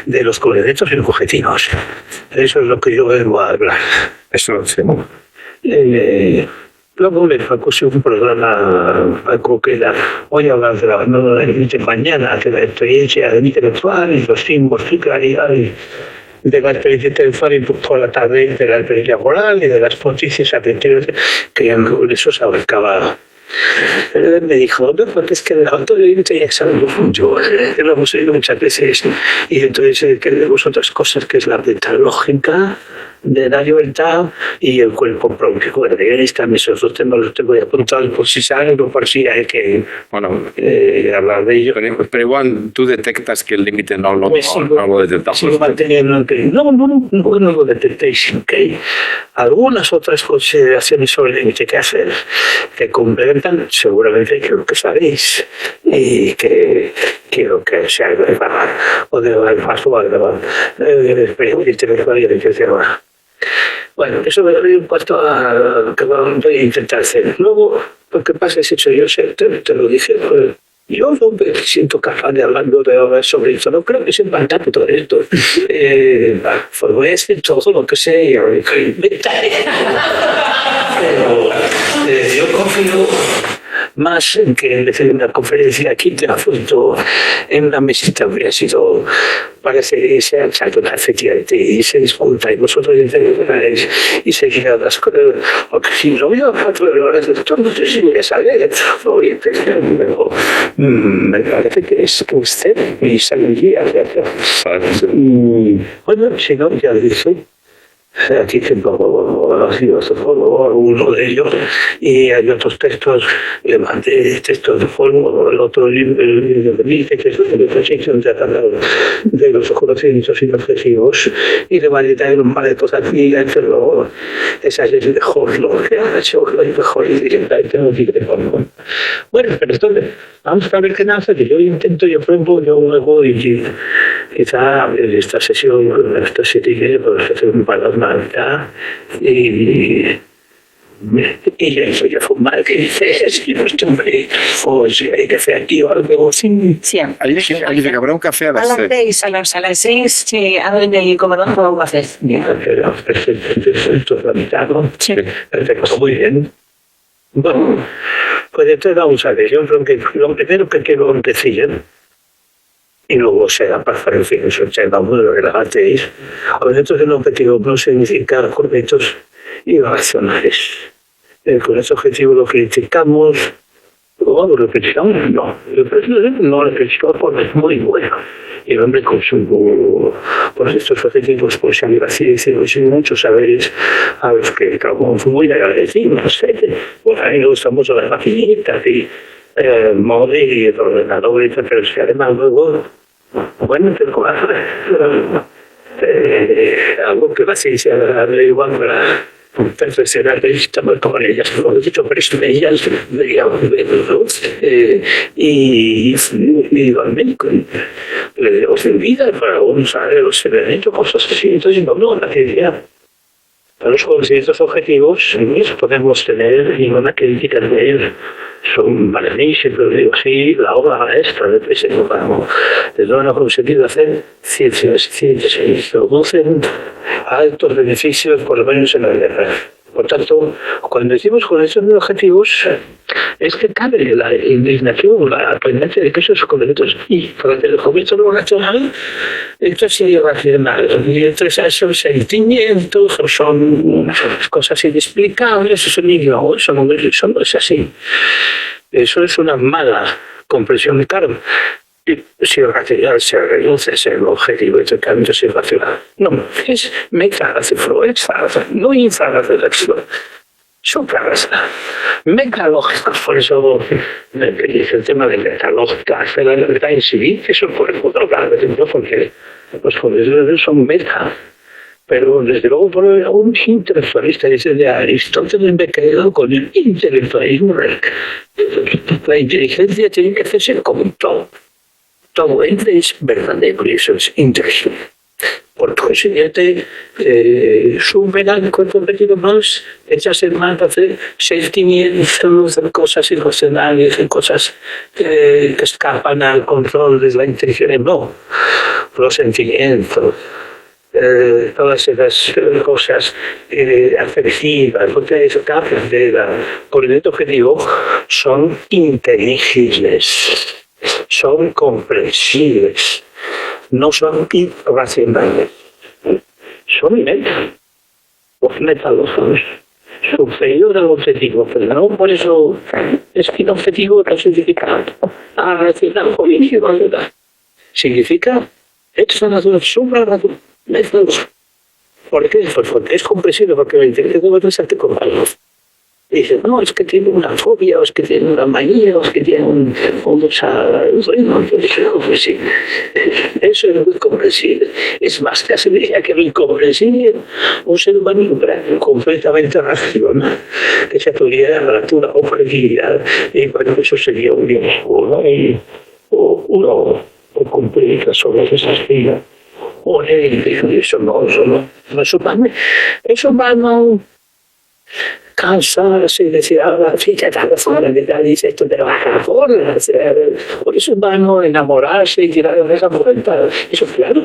De los derechos y los objetivos. Eso es lo que yo vengo a hablar. Eso lo sé. Luego me puse un programa algo que era, voy a hablar de la abandono de límite mañana, de la experiencia de intelectual y los símbolos y claridades de la experiencia intelectual y por la tarde de la experiencia moral y de las noticias argentinas que eso se abarcaba. Pero él me dijo, no, porque es que el autolimite ya sabemos mucho, lo hemos oído muchas veces, y entonces queremos otras cosas que es la mental lógica de la libertad y el cuerpo propio. Bueno, están esos dos temas, los tengo apuntados por si salen o por si hay que hablar de ello. Pero igual tú detectas que el límite no lo detectamos. Sigo manteniendo que no lo detectéis, que hay algunas otras consideraciones sobre el límite que hacer que complementan seguramente que lo que sabéis y que quiero que sea elevado o de más o de experiencia intelectual y de bueno, eso en cuanto a lo que voy a intentar hacer. Luego, lo que pasa es que yo te lo dije, yo no me siento capaz de hablar sobre esto, no creo que sepa tanto de esto. Pues voy a decir todo lo que sé y lo que inventaré. Pero yo confío más en que decir una conferencia aquí de asunto en una mesita hubiera sido parece ser efectivamente y se disputa y vosotros intentáis y seguir a las cosas porque si no yo no sé si voy a saber pero me parece que es que usted me sabiduría bueno si no ya dije aquí tengo uno de ellos y hay otros textos, le mandé textos de foro, el otro libro de mí, que es de sección de los conocimientos y los objetivos, y le mandé también un par de cosas aquí, pero esa es el mejor, lo que ha hecho el mejor y directamente no tiene foro. Bueno, pero entonces, vamos a ver qué nace, que yo por ejemplo, yo luego y quizá esta sesión, esta serie, pues hacer un par de Malta y eso ya fue mal que dices yo estoy o si hay café aquí o algo sí. Hay que habrá un café a las 6 a las 6 sí, abren el comedor para un café perfecto la mitad, ¿no? Sí. Perfecto, muy bien. Bueno, pues entonces vamos a ver, yo creo que lo primero que quiero decir y luego será para hacer el fin, eso vamos a ver las ateis. Objetos del objetivo no significan correctos y racionales. Con ese objetivo lo criticamos, luego lo criticamos, no lo criticamos porque es muy bueno. Y el hombre con por estos objetivos, pues así decimos, muchos saberes a los que estamos muy agradecidos. Pues a mí me gustan mucho las maquinitas y móvil y el ordenador, pero es que además luego, bueno, tengo algo que la ciencia hable igual para perfeccionar estamos con ellas, lo he dicho, pero esto de ellas y igualmente le doy vida para usar los elementos, cosas así, entonces no, la teoría. Para los conocimientos objetivos podemos tener y una crítica de él. Son para mí, siempre lo digo así, la obra maestra del presente humano. De no han conseguido hacer ciencias y producen altos beneficios, por lo menos en la guerra. Por tanto, cuando decimos conocimientos de objetivos, es que cabe la indignación, la aprendencia de que esos conceptos y porque el concepto no racional, esto es irracional. Y entonces esos sentimientos son cosas inexplicables, son idiomas, eso no es así. Eso es una mala comprensión de karma. Si racional se reduce ese objetivo de tratamiento es irracional. No, es meta-racional, no infrarracional. suprarracional. Metalógicos, por eso el tema de metalógica, la verdad en sí, eso por otro lado, porque los jóvenes son meta. Pero desde luego por un intelectualista dice de Aristóteles me he quedado con el intelectualismo. La inteligencia tiene que hacerse como todo. Todo ente es verdadero y eso es inteligente. Por consiguiente, superan con competido más, echarse más a hacer sentimientos de cosas irracionales, de cosas que escapan al control de la inteligencia. No, los sentimientos. Todas esas cosas afectivas, porque eso por el objetivo, son inteligibles, son comprensibles, no son irracionales, son metalógicos, superior al objetivo, pero no por eso es que el objetivo no significa racional, ¿verdad? Significa extra-natural, supra-natural. ¿Por qué? Pues porque es comprensible, porque la inteligencia no es arte con algo. Dice, no, es que tiene una fobia, o es que tiene una manía, o es que tiene un bueno, pues sí, eso es muy comprensible. Es más, casi diría que lo incomprensible, un ser humano completamente racional, que se tuviera la natura objetividad, y bueno, eso sería un dibujo, ¿no? Y uno complica sobre esas vidas. Eso no es humano. Es humano cansarse y decir, fíjate, dice esto te lo va a forma. Por eso es humano enamorarse y tirar de esa vuelta. Eso claro,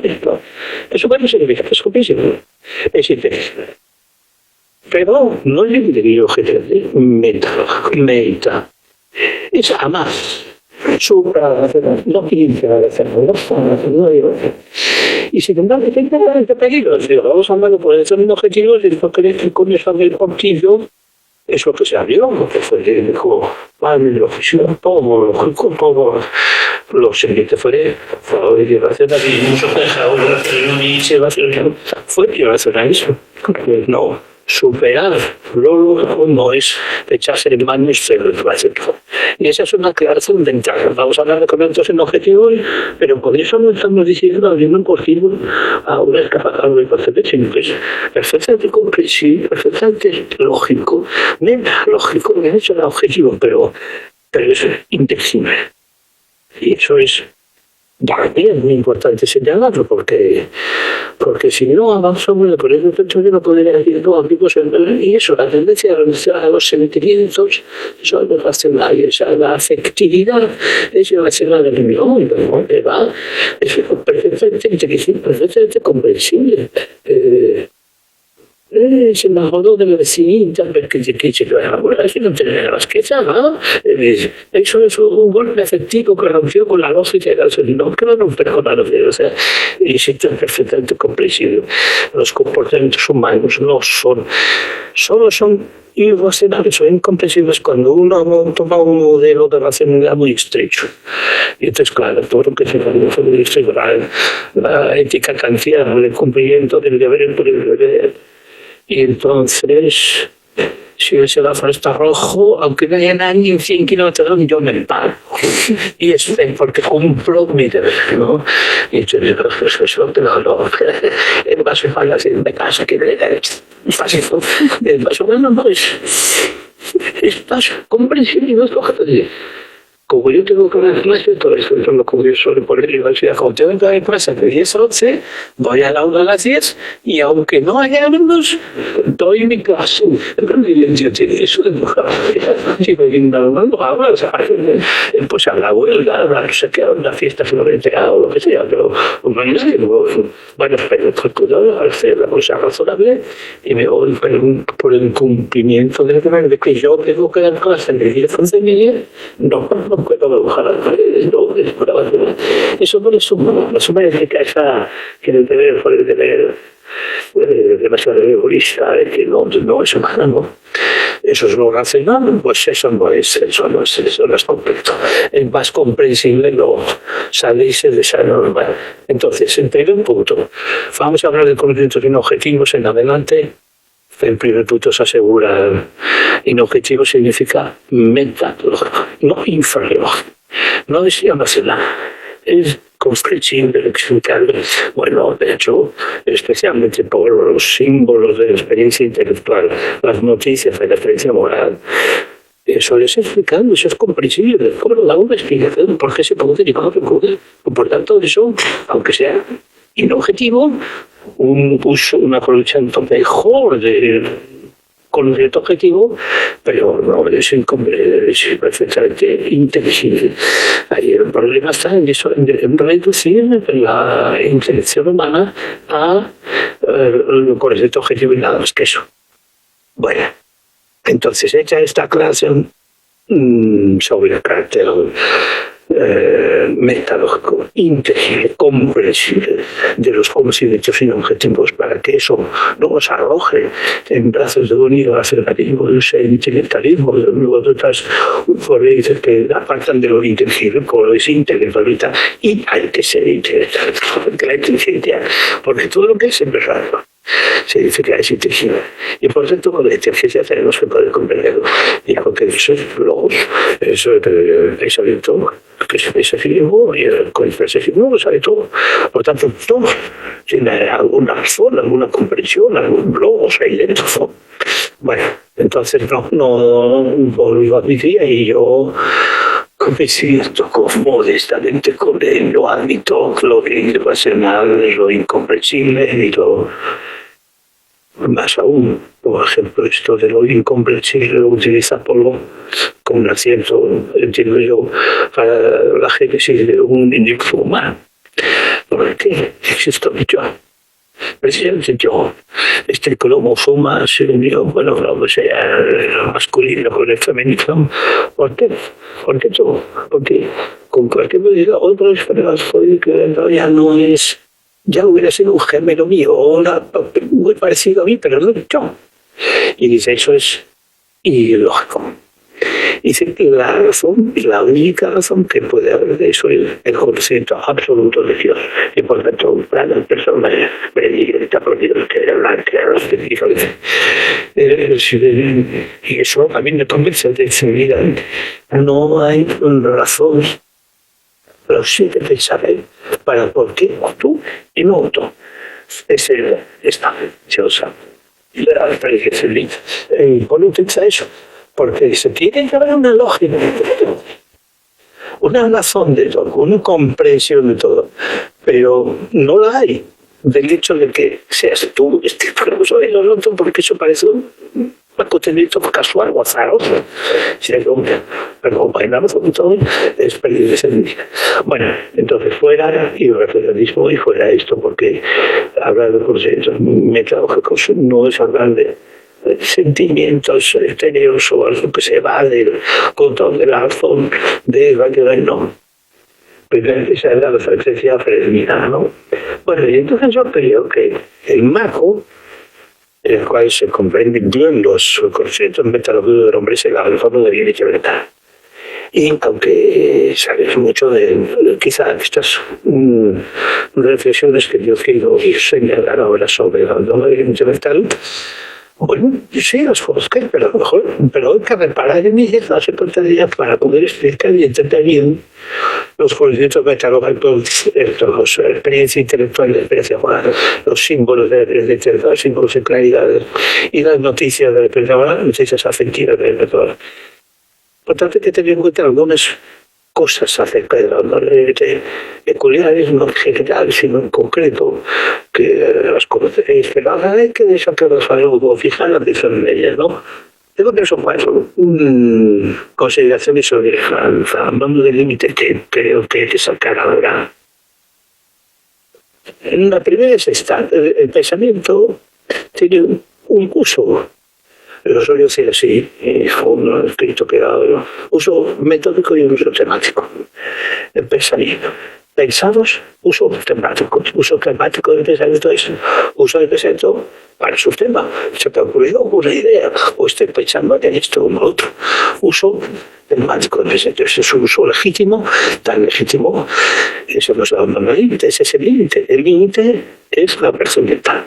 eso bueno significa que es comprensible. Es inteligente. Pero no es el objetivo meta. Es amar. No quiere hacerlo, no digo. Y sin embargo, hay peligros. Vamos hablando por el mismo objetivo, y no crees que con eso del objetivo es lo que se abrió, porque fue el dijo, vale, lo oficio, todo lógico, todo lo siguiente fue irracionalismo, fue irracionalismo. No. Superar lo lógico no es echarse el mano y ser el básico. Y esa es una aclaración de entrada. Vamos a hablar de conceptos en objetivos, pero por eso no estamos diciendo abriendo un posible a una escapatoria de conceptos, sino que es perfectamente comprensible, perfectamente lógico, lógico, de hecho el objetivo, pero es inteligible. Y eso es también muy importante señalarlo, porque si no avanzamos por eso yo no podría decir no amigos y eso, la tendencia a los sentimientos son los racionales, a la afectividad es irracional del enemigo, es perfectamente inteligente, perfectamente comprensible. Se me acordó de la vecinita perché dice che non tenere la scheda, no? Eso es un golpe efectivo que rompió con la lógica del sonido, que no romper con la lógica, o sea, y es perfectamente comprensible. Los comportamientos humanos no son, solo son irracionales o incomprensibles cuando uno toma un modelo de racionalidad muy estrecho. Y entonces, claro, todo lo que se dice, la ética kantiana, el cumplimiento del deber por el deber. Y entonces, si el semáforo está rojo, aunque no haya nadie en 100 kilómetros, yo me paro. Y es porque cumplo mi deber, ¿no? Y entonces, eso te lo el vaso de así de casa, que es fácil. El vaso bueno no es vaso comprensible, no es coger. Como yo tengo que ver clase, todo esto es lo que yo suelo poner en la universidad. Como tengo que dar clase de 10 a 11, voy al aula a las 10 y aunque no haya alumnos, doy mi clase. Yo tiene eso de mujer. Si me vienen alumnos, habla, pues a la huelga, no sé qué, a una fiesta florentina o lo que sea, pero bueno, pero hacer la cosa razonable y me voy por el cumplimiento del deber de que yo tengo que dar clase de 10 a 11 media, no puedo bajar las paredes, no, eso no es humano, no es humano que el deber por el deber demasiado egoísta, que no es humano, ¿no? Eso es lo racional, pues eso no es completo. Es más comprensible lo salirse de esa norma. Entonces, en primer punto, vamos a hablar de conceptos y objetivos en adelante. El primer punto se asegura inobjetivo significa metalógico, no inferior. No es nacional, es comprensible, explicable. Bueno, de hecho, especialmente por los símbolos de la experiencia intelectual, las noticias de la experiencia moral. Eso es explicable, eso es comprensible. ¿Cómo lo da una explicación? ¿Por qué se puede y cómo se puede? Por tanto, eso, aunque sea inobjetivo, un aprovechamiento mejor del conocimiento objetivo, pero no es perfectamente inteligible. Ahí el problema está en eso, en reducir la intelección humana a conocimiento objetivo y nada más que eso. Bueno, entonces hecha esta aclaración sobre el carácter metodológico, inteligible, comprensible de los conocimientos inobjetivos para que eso no nos arroje en brazos de un irracionalismo, de un sentimentalismo, de otras corrientes que apartan de lo inteligible, como lo es intelectualidad, y hay que ser intelectual, porque la inteligencia, porque todo lo que es raro se dice que es inteligible. Y por tanto, con la inteligencia tenemos que poder comprenderlo. Y aunque eso es logos, eso es pensamiento que se piensa a sí mismo, y con el pensamiento lo sabe todo. Por tanto, todo tiene alguna razón, alguna comprensión, algún logos ahí dentro. Bueno, entonces no lo admitía y yo me siento modestamente con él, lo admito, lo irracional, lo incomprensible y lo más aún, por ejemplo, esto de lo incomprensible lo utiliza Polo con un acierto, entiendo yo, para la génesis de un individuo humano. ¿Por qué existo yo? Precisamente yo, este cromosoma se unió, bueno, no sea lo masculino con el femenino. ¿Por qué? Porque tú, porque con cualquier medida otro esperanza que ya no es, ya hubiera sido un gemelo mío, o muy parecido a mí, pero no yo. Y dice, eso es ilógico. Dice que la razón, la única razón que puede haber de eso es el conocimiento absoluto de Dios. Y por tanto, para las personas predilectas por Dios, que hablan, que y eso a mí me convence de decir, mira, no hay razón plausible de saber para por qué tú y no otro. Es esta preciosa. Y la experiencia y por utiliza eso. Porque se tiene que haber una lógica, una razón de todo, una comprensión de todo, pero no la hay del hecho de que seas tú, famoso y los otros, porque eso parece un acontecimiento casual o azaroso. Pero bailamos con todo, es perderse el día. Bueno, entonces fuera irracionalismo y fuera esto, porque hablar de conceptos metodológicos no es hablar de sentimientos exteriores o algo que se va del control de la razón de no. Primero esa es la referencia predeterminada, ¿no? Bueno, y entonces yo creo que el marco en el cual se comprenden bien los conceptos metodológicos del hombre es el fondo de bien y libertad. Y aunque sabes mucho de quizás estas reflexiones que yo quiero señalar ahora sobre la libertad, bueno, sí, las conozco, pero a lo mejor hay que reparar en ellas las importancias para poder explicar y entender bien los conocimientos metodológicos, la experiencia intelectual y la experiencia moral, los símbolos de la experiencia intelectual, los símbolos de claridad y las noticias de la experiencia moral, noticias afectivas de la metodología. Por tanto, hay que tener en cuenta algunas cosas acerca de las peculiares, no en general, sino en concreto, que las conocéis, pero hay que desatarlas algo, fijar la atención en ellas, ¿no? Tengo que son cuatro consideraciones sobre la hablando del límite que creo que hay que sacar ahora. La primera es esta: el pensamiento tiene un uso. Lo suelo decir así, un escrito que he dado, uso metódico y uso temático. El pensamiento. Pensamos, uso temático. Uso temático del pensamiento es uso del pensamiento para su tema. Se te ha ocurrido una idea, o estoy pensando en esto o en lo otro. Uso temático del pensamiento. Ese es un uso legítimo, tan legítimo Eso no es abandono de límites, es el límite. El límite es la operación mental.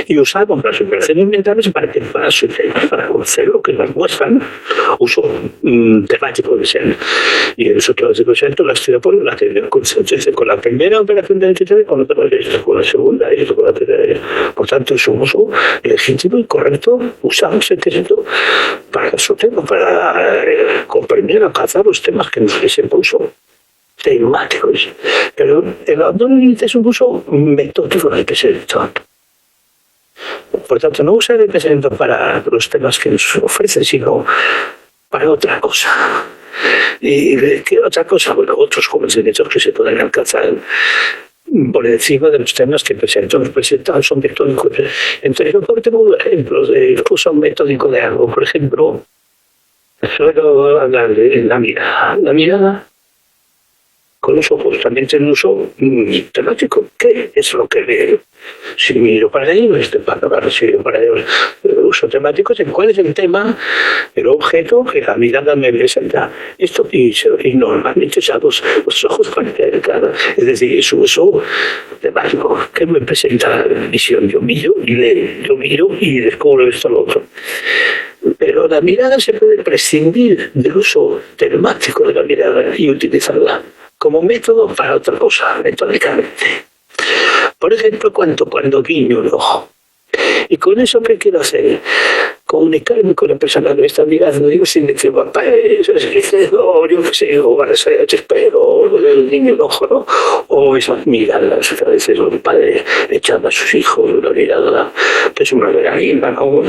Y usamos las operaciones mentales para que para su tema, para conocer lo que nos muestran, uso temático de ser. Y el uso temático de ser lo estudia por la teoría del concepto. Con la primera operación de identidad, con la segunda y con la tercera. Por tanto, es un uso legítimo y correcto. Usamos el texto para su tema, para comprender, alcanzar los temas que nos dicen uso temáticos. Pero el abandono de límites es un uso metódico del pensamiento. Por tanto, no usar el pensamiento para los temas que nos ofrece, sino para otra cosa. ¿Y qué otra cosa? Bueno, otros conocimientos que se pueden alcanzar por encima de los temas que el pensamiento nos presenta son metódicos. Entonces, yo tengo ejemplos de uso metódico de algo. Por ejemplo, suelo hablar de la mirada. La mirada con los ojos también tiene un uso temático. ¿Qué es lo que veo? Si miro para ello, si miro para ello, uso temático, ¿cuál es el tema, el objeto que la mirada me presenta? Esto y normalmente usados los ojos para cada, es decir, es un uso temático que me presenta la visión. Yo miro y leo, yo miro y descubro esto lo otro. Pero la mirada se puede prescindir del uso temático de la mirada y utilizarla como método para otra cosa, metódicamente. Por ejemplo, cuando guiño el ojo. ¿Y con eso qué quiero hacer? Comunicarme con la persona que me está mirando. Digo, sin decir, papá, eso es, o yo qué sé, o van a ser, te espero, o el niño el ojo, ¿no? O esas miradas, a veces un padre echando a sus hijos una mirada, que es una regalina, ¿no?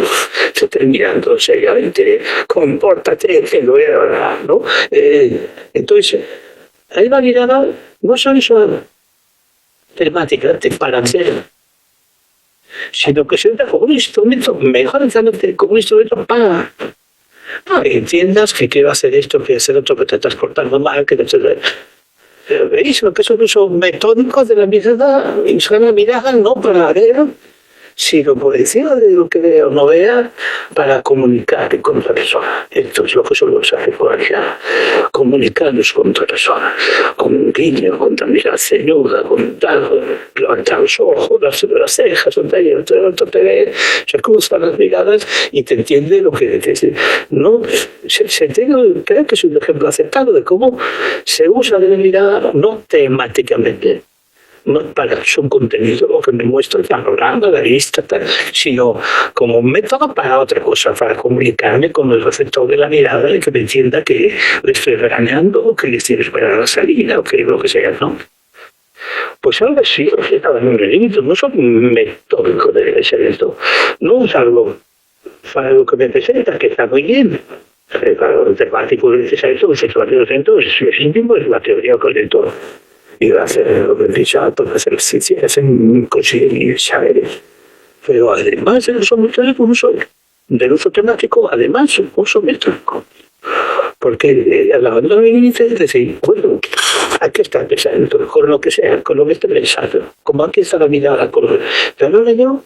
Se estén mirando seriamente, compórtate, que lo era, ¿no? Entonces, hay una mirada, no solo eso temática para hacer, sino que se usa como un instrumento, mejor como un instrumento para que entiendas que quiero hacer esto, quiero hacer otro, que te estás portando mal, que te ¿veis? Lo que es un uso metódico de la mirada, y usar la mirada no para ver, sino por encima de lo que vea o no vea, para comunicar con otra persona. Esto es lo que solo se hace por allá, comunicarnos con otra persona, con un guiño, con una mirada ceñuda, con tal, levantar los ojos, las cejas, se cruzan las miradas y te entiende lo que dices. No, creo que es un ejemplo aceptado de cómo se usa de la mirada no temáticamente, no para su contenido, lo que me muestra el panorama, la lista, sino como un método para otra cosa, para comunicarme con el receptor de la mirada y que me entienda que le estoy regañando, o que le estoy esperando la salida, o que lo que sea, ¿no? Pues algo así, estaba en un límite, no son metódicos de ser esto, no es algo para lo que me presenta, que está muy bien. El temático de ser esto, el sexualismo es íntimo, es la teoría colectora. Y hacer lo que dice, todas las ejercicios en conseguir saberes. Pero además del uso metódico, del uso temático, además un uso metódico. Porque el abandono de límites es decir, bueno, aquí está el pensamiento, con lo que sea, con lo que esté pensando, como aquí está la mirada, pero ahora yo,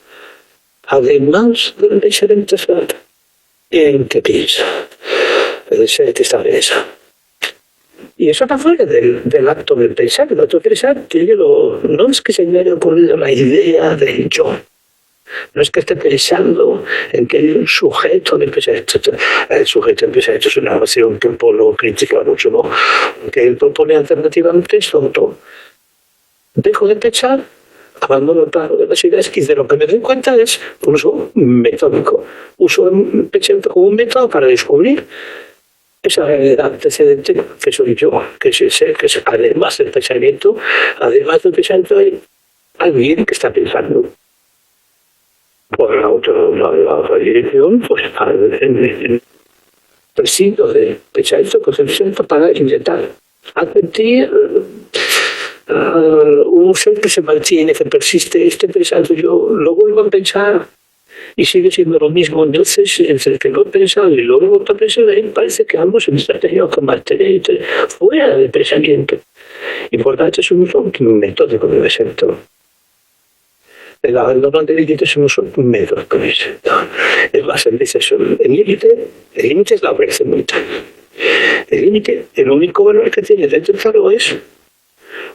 además del pensamiento, en qué piensa, el ser que está esa. Y eso está fuera del acto de pensar. El acto de pensar no es que se me haya ocurrido la idea del yo. No es que esté pensando en que hay un sujeto de pensamiento. El sujeto de pensamiento es una noción que un pueblo critica mucho, ¿no? Que él propone alternativamente esto. Dejo de pensar, abandono el plano de las ideas y de lo que me doy cuenta es un uso metódico. Uso el pensamiento como un método para descubrir esa realidad antecedente que soy yo, que es además del pensamiento hay alguien que está pensando. Por la otra dirección, pues prescindo de pensamiento para intentar advertir un ser que se mantiene, que persiste, pensando yo, lo vuelvo a pensar. Y sigue siendo lo mismo. Entonces, entre el que lo he pensado y luego lo he pensado, parece que ambos hemos tenido que mantener fuera del pensamiento. Y por tanto, es un uso metódico de pensamiento. El abandono de límite es un uso metódico de pensamiento. Es más, él dice eso. El límite es la operación mental. El límite, el único valor que tiene dentro del es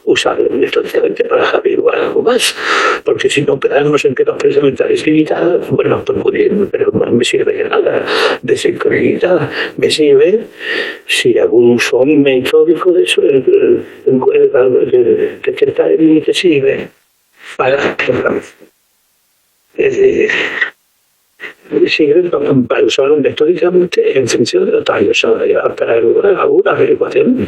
usarlo metódicamente para averiguar algo más, porque si no quedarnos en que la presa mental es limitada, bueno, pues muy bien, pero no me sirve de nada desincreditada, me sirve si hago un uso metódico de eso, detectar el límite sirve para sirve para usarlo metódicamente en función de notarios para lograr alguna averiguación.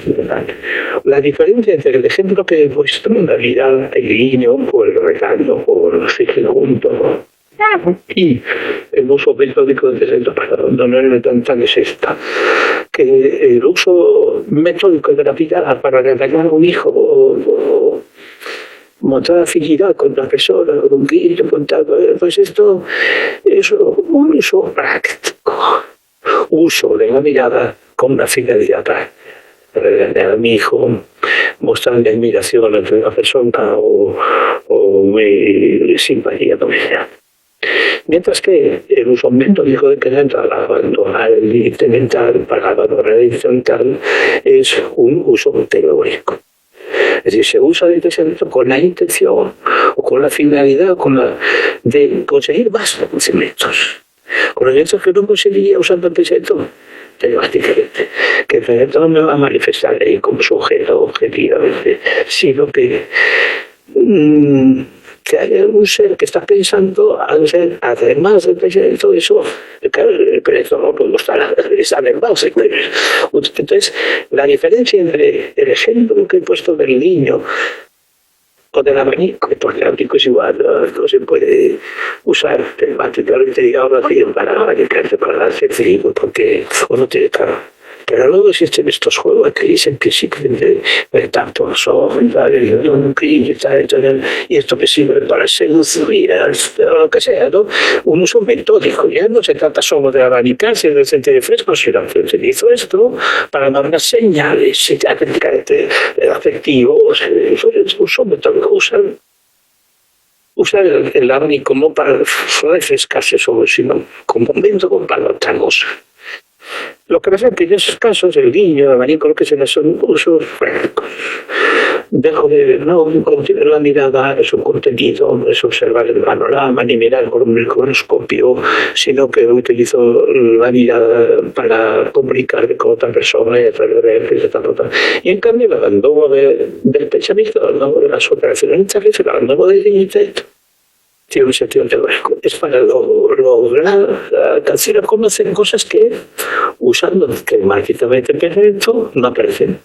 La diferencia entre el ejemplo que he puesto, la vida, el guiño, o el regalo, o el ciclo junto, y el uso metódico del derecho para abandonar tan es esta, que el uso metódico de la vida para regalar a un hijo o montar afinidad con una persona, con un guiño, pues esto es un uso práctico, uso de la mirada con una finalidad para regalar a mi hijo, mostrarle admiración entre una persona o mi simpatía con ella. Mientras que el uso metódico de querer abandonar el límite mental para abandonar el límite mental es un uso teórico. Es decir, se usa el pensamiento con la intención o con la finalidad de conseguir más conocimientos. Conocimientos que no conseguiría usando el pensamiento temáticamente. Que el pensamiento no me va a manifestar ahí como sujeto objetivamente, sino que hay algún ser que está pensando, además del pensamiento, eso, claro, el pensamiento no puede estar además. Entonces, la diferencia entre el ejemplo que he puesto del niño o del abanico, porque el abanico es igual, no se puede usar temáticamente, digamos así, para darse frío, porque uno tiene claro. Pero luego existen estos juegos que dicen que sí que tanto los ojos y esto que sirve para seducir o lo que sea, ¿no? Un uso metódico. Ya no se trata solo de abanicarse en el sentido de fresco, sino que utilizo esto para mandar señales afectivos. Uso metódico, usar el abanico no para refrescarse solo, sino como momento para otra cosa. Lo que pasa es que en esos casos el guiño, el abanico, lo que sea, son usos prácticos. Dejo de no contener la mirada en su contenido, no es observar el panorama ni mirar con un microscopio, sino que utilizo la mirada para comunicar con otra persona y y en cambio el abandono del pensamiento, el abandono de las operaciones mentales, el abandono del límite, tiene un sentido teórico. Es para lograr alcanzar a conocer cosas que, usando temáticamente el pensamiento, no aparecen.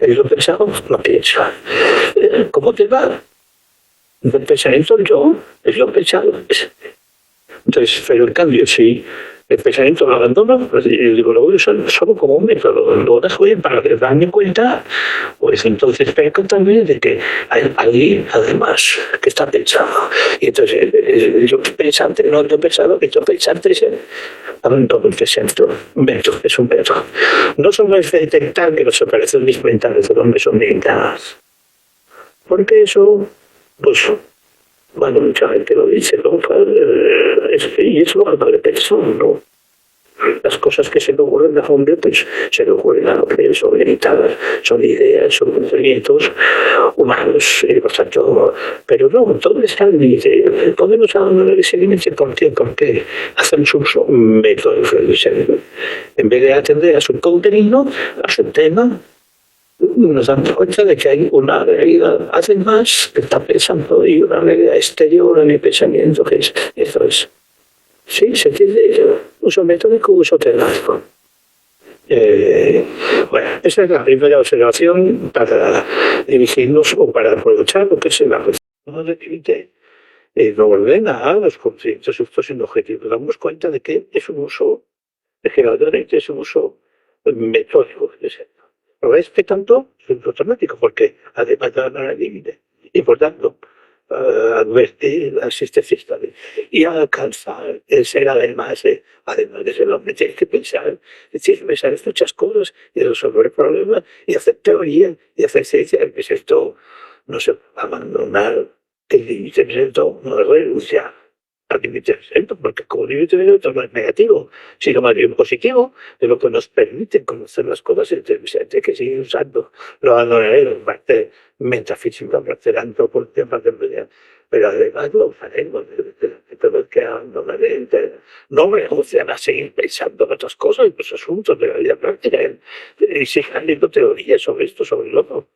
El lo pensado no piensa. ¿Cómo te va? El pensamiento yo, es lo pensado. Entonces, pero en cambio, si el pensamiento lo abandono, pues yo digo, lo voy a usar solo como un método, lo dejo bien para darme cuenta, pues entonces peco también de que hay alguien, además, que está pensando. Y entonces, yo pensante, no yo pensado, que yo pensante es abandono el pensamiento, método, es un método. No solo es detectar que las operaciones mentales del hombre son limitadas, porque eso, pues, bueno, mucha gente lo dice, ¿no? Y es lo que pensó, ¿no? Las cosas que se le ocurren al hombre, pues se le ocurren al hombre, son limitadas, son ideas, son pensamientos humanos, y por tanto, pero no, ¿dónde está el límite? Podemos abandonar ese límite porque hacemos uso método. En vez de atender a su contenido, a su tema, nos damos cuenta de que hay una realidad además que está pensando y una realidad exterior en el pensamiento que es eso es. Sí, se entiende uso método, uso temático. Bueno, esa es la primera observación para dirigirnos o para aprovechar lo que es la cuestión del límite. No ordena a los conflictos, estos son objetivos. Nos damos cuenta de que es un uso, generalmente es un uso metódico. Respetando el automático, porque además de la límite, y por tanto, advertir la existencia y alcanzar el ser además de ser hombre, tiene que pensar, pensar en muchas cosas y resolver problemas y hacer teoría y hacer ciencia, que esto no se va a abandonar el límite, esto no es renunciar al límite exento, porque como límite exento no es negativo, sino más bien positivo, de lo que nos permite conocer las cosas, entonces hay que seguir usando los anorreos, parte metafísica, parte antropología, parte media. Pero además lo usaremos, tenemos que abandonar, no renuncian a seguir pensando en otras cosas, en los asuntos de la vida práctica, y siguen habiendo teorías sobre esto, sobre lo otro.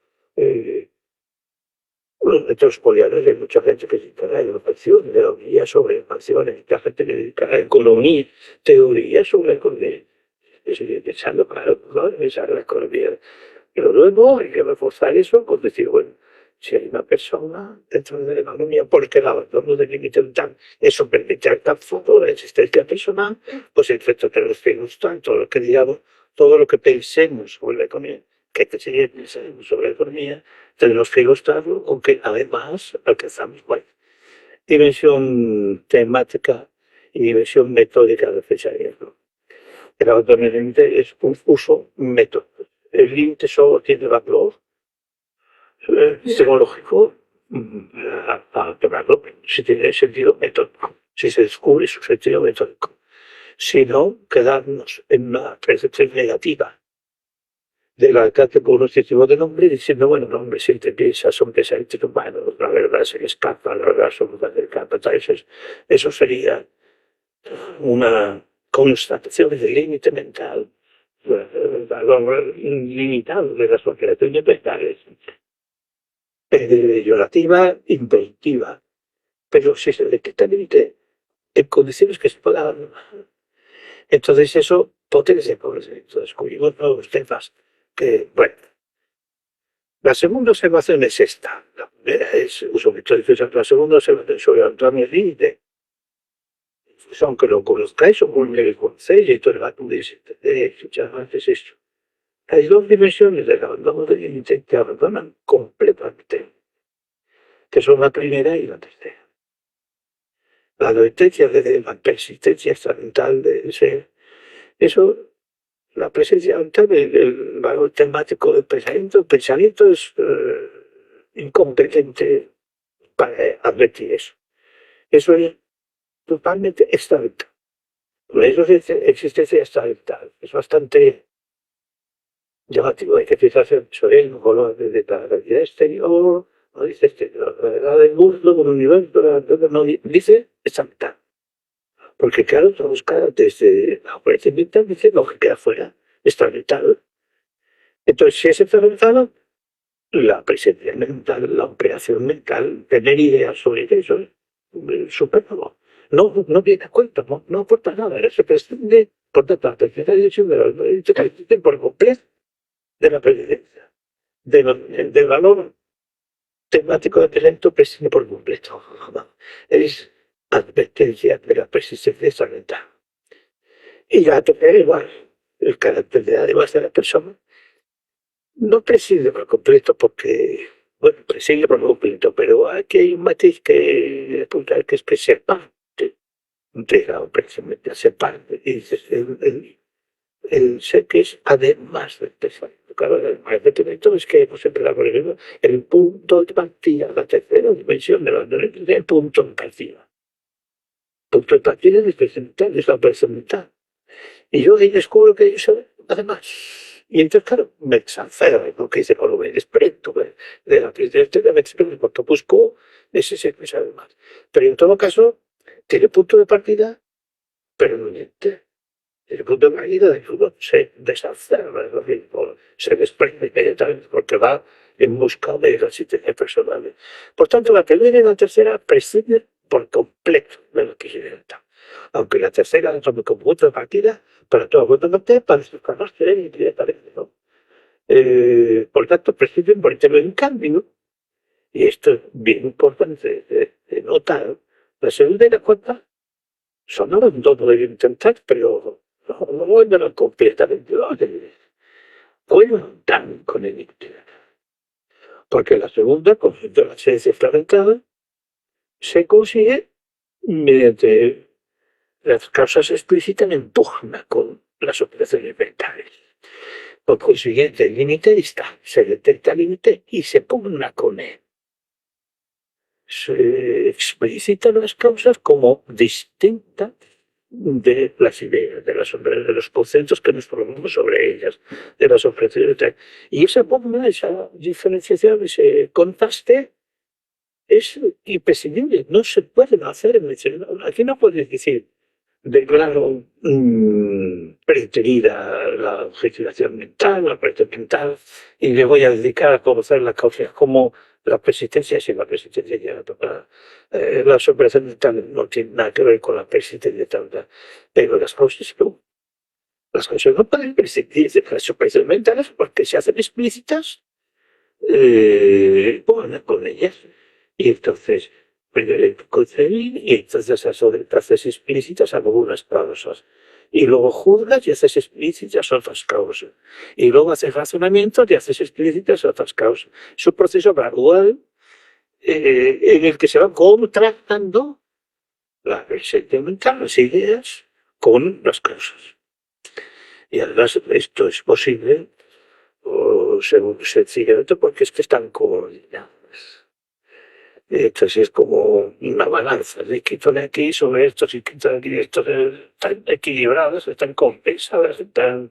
Los métodos poliales hay mucha gente que se encarga de educación, teorías sobre educación, la gente que se encarga de economía, teorías sobre economía. Y sigue pensando, claro, no pensar en la economía. Pero luego hay que reforzar eso con decir, bueno, si hay una persona dentro de la economía, porque el abandono del límite vital, eso permite al futuro de la existencia personal, pues el efecto que nos gusta, todo lo que digamos, todo lo que pensemos sobre la economía, que hay que seguir pensando sobre la economía, tenemos que ilustrarlo, aunque además alcanzamos dimensión temática y dimensión metódica del pensamiento. El abandono del límite es un uso método. El límite solo tiene valor psicológico para quebrarlo, si tiene sentido metódico, si se descubre su sentido metódico. Si no, quedarnos en una percepción negativa del alcance cognitivo del hombre, diciendo, bueno, el hombre siente, piensa, son pensamientos humanos, la verdad se le escapa, la verdad absoluta se le escapa. Eso sería una constatación del límite mental, valor limitado de las operaciones mentales, peyorativa, inventiva. Pero si se detecta el límite en condiciones que se puedan, entonces eso potencia el conocimiento, descubrimos nuevos temas que, bueno. La segunda observación es esta. La primera es uso metódico. La segunda observación sobre Antonio Límite. Aunque lo conozcáis o porque lo conocéis, y todo el rato podéis entender, escuchar antes esto. Hay dos dimensiones del abandono del límite que abandonan completamente, que son la primera y la tercera. La advertencia de la persistencia mental de ser. Eso, la presencia mental, el valor temático del pensamiento, el pensamiento es incompetente para advertir eso. Eso es totalmente extravital. Por eso existencia extravital. Es bastante llamativo. Hay que fijarse en el color de la realidad exterior, no dice exterior, la realidad del mundo, del universo, no dice extravital. Porque claro, se busca desde la operación mental, dice lo que queda fuera, extravital. Entonces, si es extravital, la presencia mental, la operación mental, tener ideas sobre eso, es superfluo. No viene a cuenta, no aporta nada, se prescinde, por tanto, la tercera dimensión de por completo de la presencia, del valor temático del talento prescinde por completo. Es advertencia de la persistencia mental. Y la tercera igual, el carácter de además de la persona, no preside por completo porque, bueno, preside por completo, pero aquí hay un matiz que apuntar que es que ser parte, llegado precisamente a ser parte, y dices, el ser que es además del pensamiento. Claro, además del pensamiento es que hemos empezado por ejemplo, el punto de partida, la tercera dimensión de la el punto de partida. El punto de partida es mental, es la personalidad. Y yo ahí descubro que yo soy además. Y entonces, claro, me exaspera, porque dice, bueno, me desprendo de la presencia, me desprendo, porque busco ese ser que sabe más. Pero en todo caso, tiene punto de partida permanente. Tiene punto de partida de que uno se deshace, se desprende inmediatamente, porque va en busca de la existencia personal. Por tanto, la primera y la tercera prescinden por completo de lo que se necesita. Aunque la tercera la tome como punto de partida para todo el para sus carácteres inmediatamente, ¿no? Por tanto, prescinden por intermedio de un cambio, y esto es bien importante de notar. La segunda y la cuarta son abandono de intentar, pero no vuelven completamente, ¿no? Cuentan con el interés. Porque la segunda, con la esencia fragmentada, se consigue mediante las causas explícitas en pugna con las operaciones mentales. Por consiguiente, el límite está, se detecta el límite y se pugna con él. se explicitan las causas como distintas de las ideas, de los conceptos que nos formamos sobre ellas, de las ofrecidas. Y esa pugna, esa diferenciación, ese contraste es imprescindible, no se puede hacer. Aquí no puedes decir, declaro preterida la objetivación mental, la parte mental, y me voy a dedicar a conocer las causas, como la persistencia, si la persistencia llega a tocar. Las operaciones mentales no tienen nada que ver con la persistencia tal, pero las causas no. Las causas no pueden prescindir de las operaciones mentales porque se hacen explícitas con ellas. Y entonces, primero concebir, y entonces haces explícitas algunas causas. Y luego juzgas y haces explícitas otras causas. Y luego haces razonamiento y haces explícitas otras causas. Es un proceso gradual en el que se van contrastando la percepción mental, las ideas, con las causas. Y además esto es posible sencillamente porque es que están coordinadas. Entonces es como una balanza de quito de aquí sobre estos y quito de aquí, estos están equilibrados, están compensados, están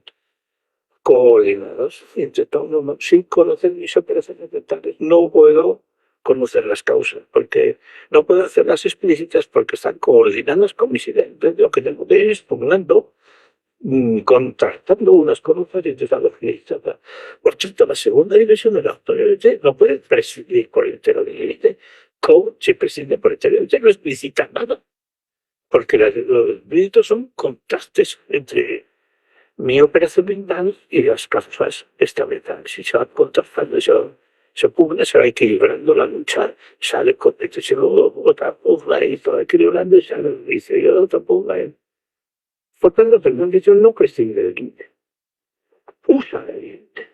coordinados. Y entre todo, sin conocer mis operaciones mentales, no puedo conocer las causas, porque no puedo hacerlas explícitas porque están coordinadas con mis ideas. Entonces, lo que tengo que ir es pugnando, contrastando unas con otras y intentando explicitar. Por tanto, la segunda dimensión de la autoridad no puede prescindir por entero del límite. Coach se prescinde por entero del límite, no explicita nada, porque los límites son contrastes entre mi operación mental y las causas establecidas. Si se va contrastando, se pugna, se va equilibrando la lucha, sale con otra pugna y todo equilibrando, y sale el juicio y otra pugna. Por tanto, perdón, que yo no prescinde del límite. Usa el límite.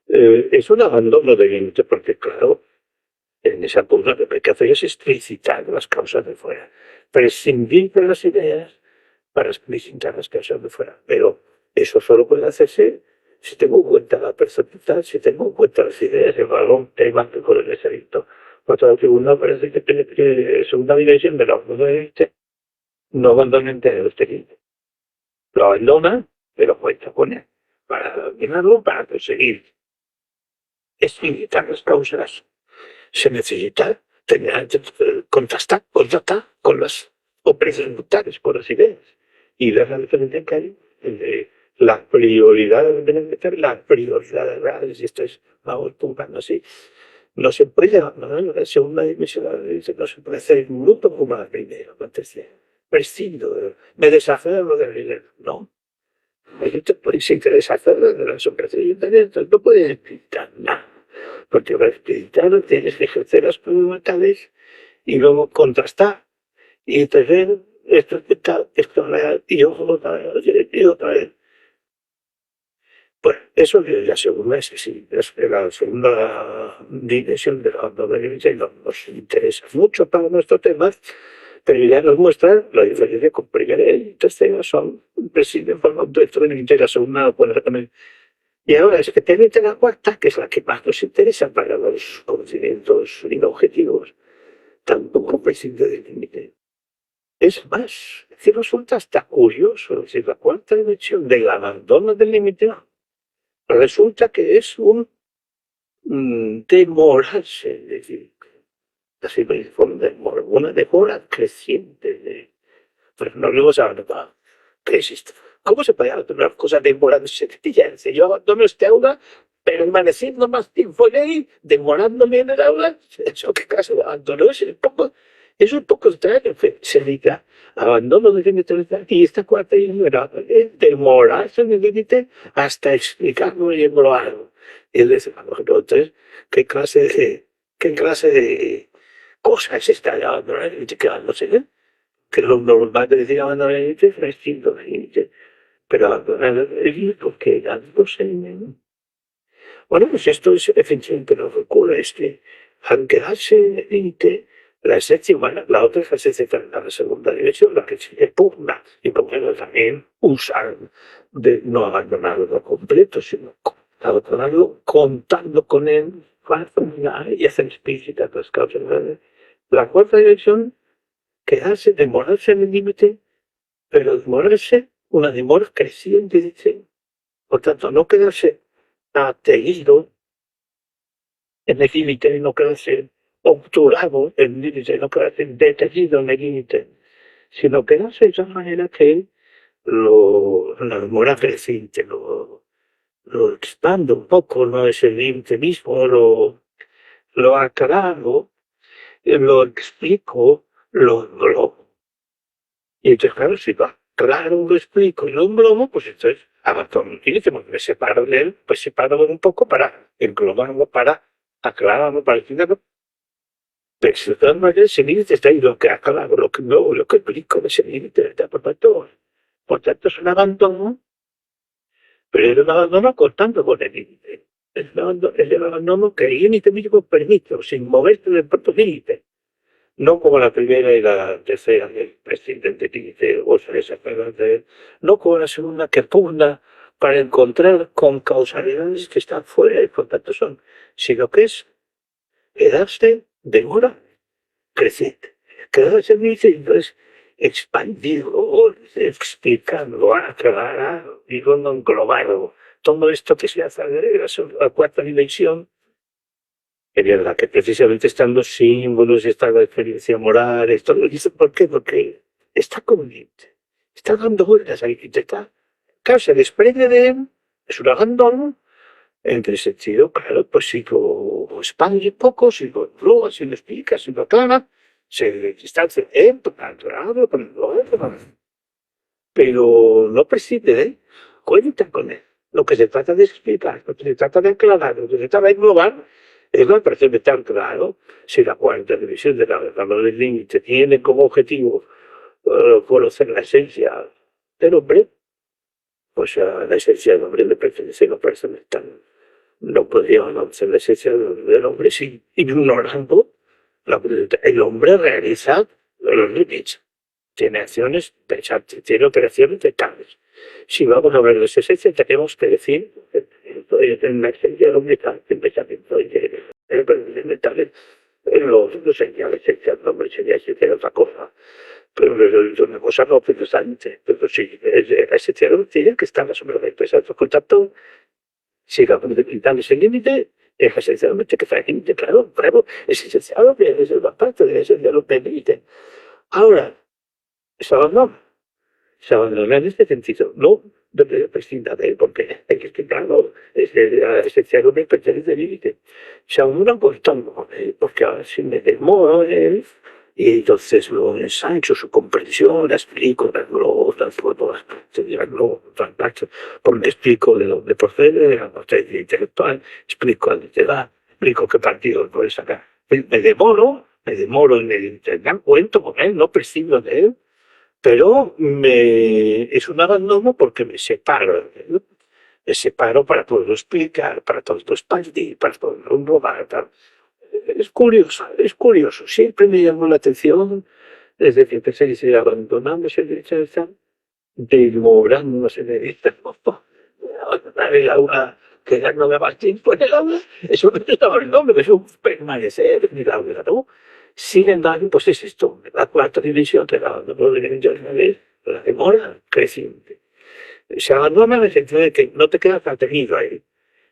Es un abandono del límite porque, claro, en esa pugna lo que hay que hacer es explicitar las causas de fuera. Prescindir de las ideas para explicitar las causas de fuera. Pero eso solo puede hacerse si tengo en cuenta la percepción, si tengo en cuenta las ideas, el valor, el banco con el desaliento. Por otra segunda parece que segunda dimensión de la autoridad del límite no abandona entero este límite. Lo abandona, pero cuenta con él para dominarlo, para conseguir explicitar las causas. Se necesita contrastar con las operaciones mentales, con las ideas, y dar la diferencia que hay entre la prioridad de las prioridades reales, y esto es, vamos tumbando así. No se puede abandonar la segunda dimensión, no se puede hacer un bruto como la primera, la tercera. Prescindo, me deshacerlo de la idea, no. La gente puede deshacerlo de las operaciones mentales, no puede explicar nada. Porque para explicitarlo tienes que ejercer las mentales y luego contrastar y tener esto es mental, esto es real y otra vez. Pues eso es la segunda, es la segunda dimensión de la doble y nos interesa mucho para nuestro tema, pero ya nos muestra la diferencia con primera y tercera son presiden por dentro de la segunda, bueno, también. Y ahora es que te mete la cuarta, que es la que más nos interesa para los conocimientos y objetivos, tampoco prescinde del límite. Es más, es decir, resulta hasta curioso, es decir, la cuarta dimensión del abandono del límite resulta que es un demorarse, es decir, así me informa, una demora creciente. Pero no lo hemos abandonado. ¿Qué es esto? ¿Cómo se puede abandonar cosas demorándose? Yo abandono este aula, permaneciendo más tiempo en él, demorándome en el aula. ¿Eso qué caso de abandono? Es un poco extraño. Se diga abandono de límite y esta cuarta y es demorarse en el límite hasta explicarlo y englobarlo. Y él dice, entonces, ¿qué clase de cosa es esta de abandonar el límite? Quedándose, que lo normal de decir abandonar el límite es prescindir del límite. Pero abandonar el límite porque quedándose en él. Bueno, pues esto es efectivamente lo que ocurre, es que al quedarse en el límite, la esencia humana, la otra es la esencia de la segunda dimensión, la que se pugna, y por ejemplo también usar de no abandonarlo completo, sino abandonarlo contando con él para y hacer explícitas las causas. La cuarta dimensión, quedarse, demorarse en el límite, pero demorarse, una demora creciente, dice. Por tanto, no quedarse ateído en el límite, no quedarse obturado en el límite, no quedarse detenido en el límite, sino quedarse de esa manera que la demora creciente lo expando un poco, no es el límite mismo, lo aclaro, lo explico, lo englobo. Y entonces, claro, si lo aclaro, lo explico y lo englobo, pues entonces abandono el límite, porque me separo de él, pues separo un poco para englobarlo, para aclararlo, para explicarlo. Pero si de todas maneras ese límite está ahí, lo que aclaro, lo que englobo, lo que explico, ese límite está por tanto es un abandono, pero es un abandono cortando con el límite. Es el abandono que el límite mismo permite, sin moverte del propio límite. No como la primera y la tercera del presidente límite, o sea, no como la segunda que pugna para encontrar con causalidades que están fuera y por tanto son, sino que es quedarse de hora creciente. Quedarse en límite y entonces expandirlo, explicarlo, aclararlo, y luego englobarlo. Todo esto que se hace a la cuarta dimensión, es verdad que precisamente están los símbolos, está la experiencia moral, esto lo dice, ¿por qué? Porque está consciente, está dando vueltas ahí, está, claro, se desprende de él, es un abandono, en el sentido, claro, pues si lo expande un poco, si lo engloba, si lo explica, si lo aclara, se distancia de él, pero no prescinde de él, cuenta con él. Lo que se trata de explicar, lo que se trata de aclarar, lo que se trata de englobar, es la parece tan claro si la cuarta división de la del límite tiene como objetivo conocer la esencia del hombre, pues a la esencia del hombre le pertenece la persona tan. No podría conocer la esencia del hombre sin ignorando el hombre realiza los límites. Tiene acciones pensantes, tiene operaciones mentales. Si vamos a ver las esencias, tenemos que decir en la esencia del hombre está el pensamiento y el mental. No sería la esencia del hombre, sería otra cosa. Pero es una cosa no pensante. Pero sí, la esencia del hombre tiene que estar sobre el pensamiento. Por tanto, si acabamos de quitar ese límite, es esencialmente que está el límite, claro, es esencial, es una parte de ese límite. Ahora, se abandona. Se abandona en este sentido, no de prescinda de él, porque hay que explicarlo, esencialmente pertenece al límite. Se abandona cortando, porque ahora si me demoro en él, y entonces lo ensancho su comprensión, la explico, la englobo, porque explico de dónde procede, de la potencia intelectual, explico a dónde te da, explico qué partido puedes sacar. Me demoro en el cuento con él, no prescindo de él, pero es un abandono porque me separo. Me separo para poderlo explicar, para poderlo expandir, para poderlo englobar. Es curioso. Siempre me llamó la atención, desde que empecé a decir abandonándose de esa, demorándose de esta. El aula, que ya no me va tiempo en el aula, eso no es abandono, es un permanecer en el aula, ¿no? Sin embargo, pues es esto, la cuarta división de la demora creciente. Se abandona en el sentido de que no te quedas atenido ahí,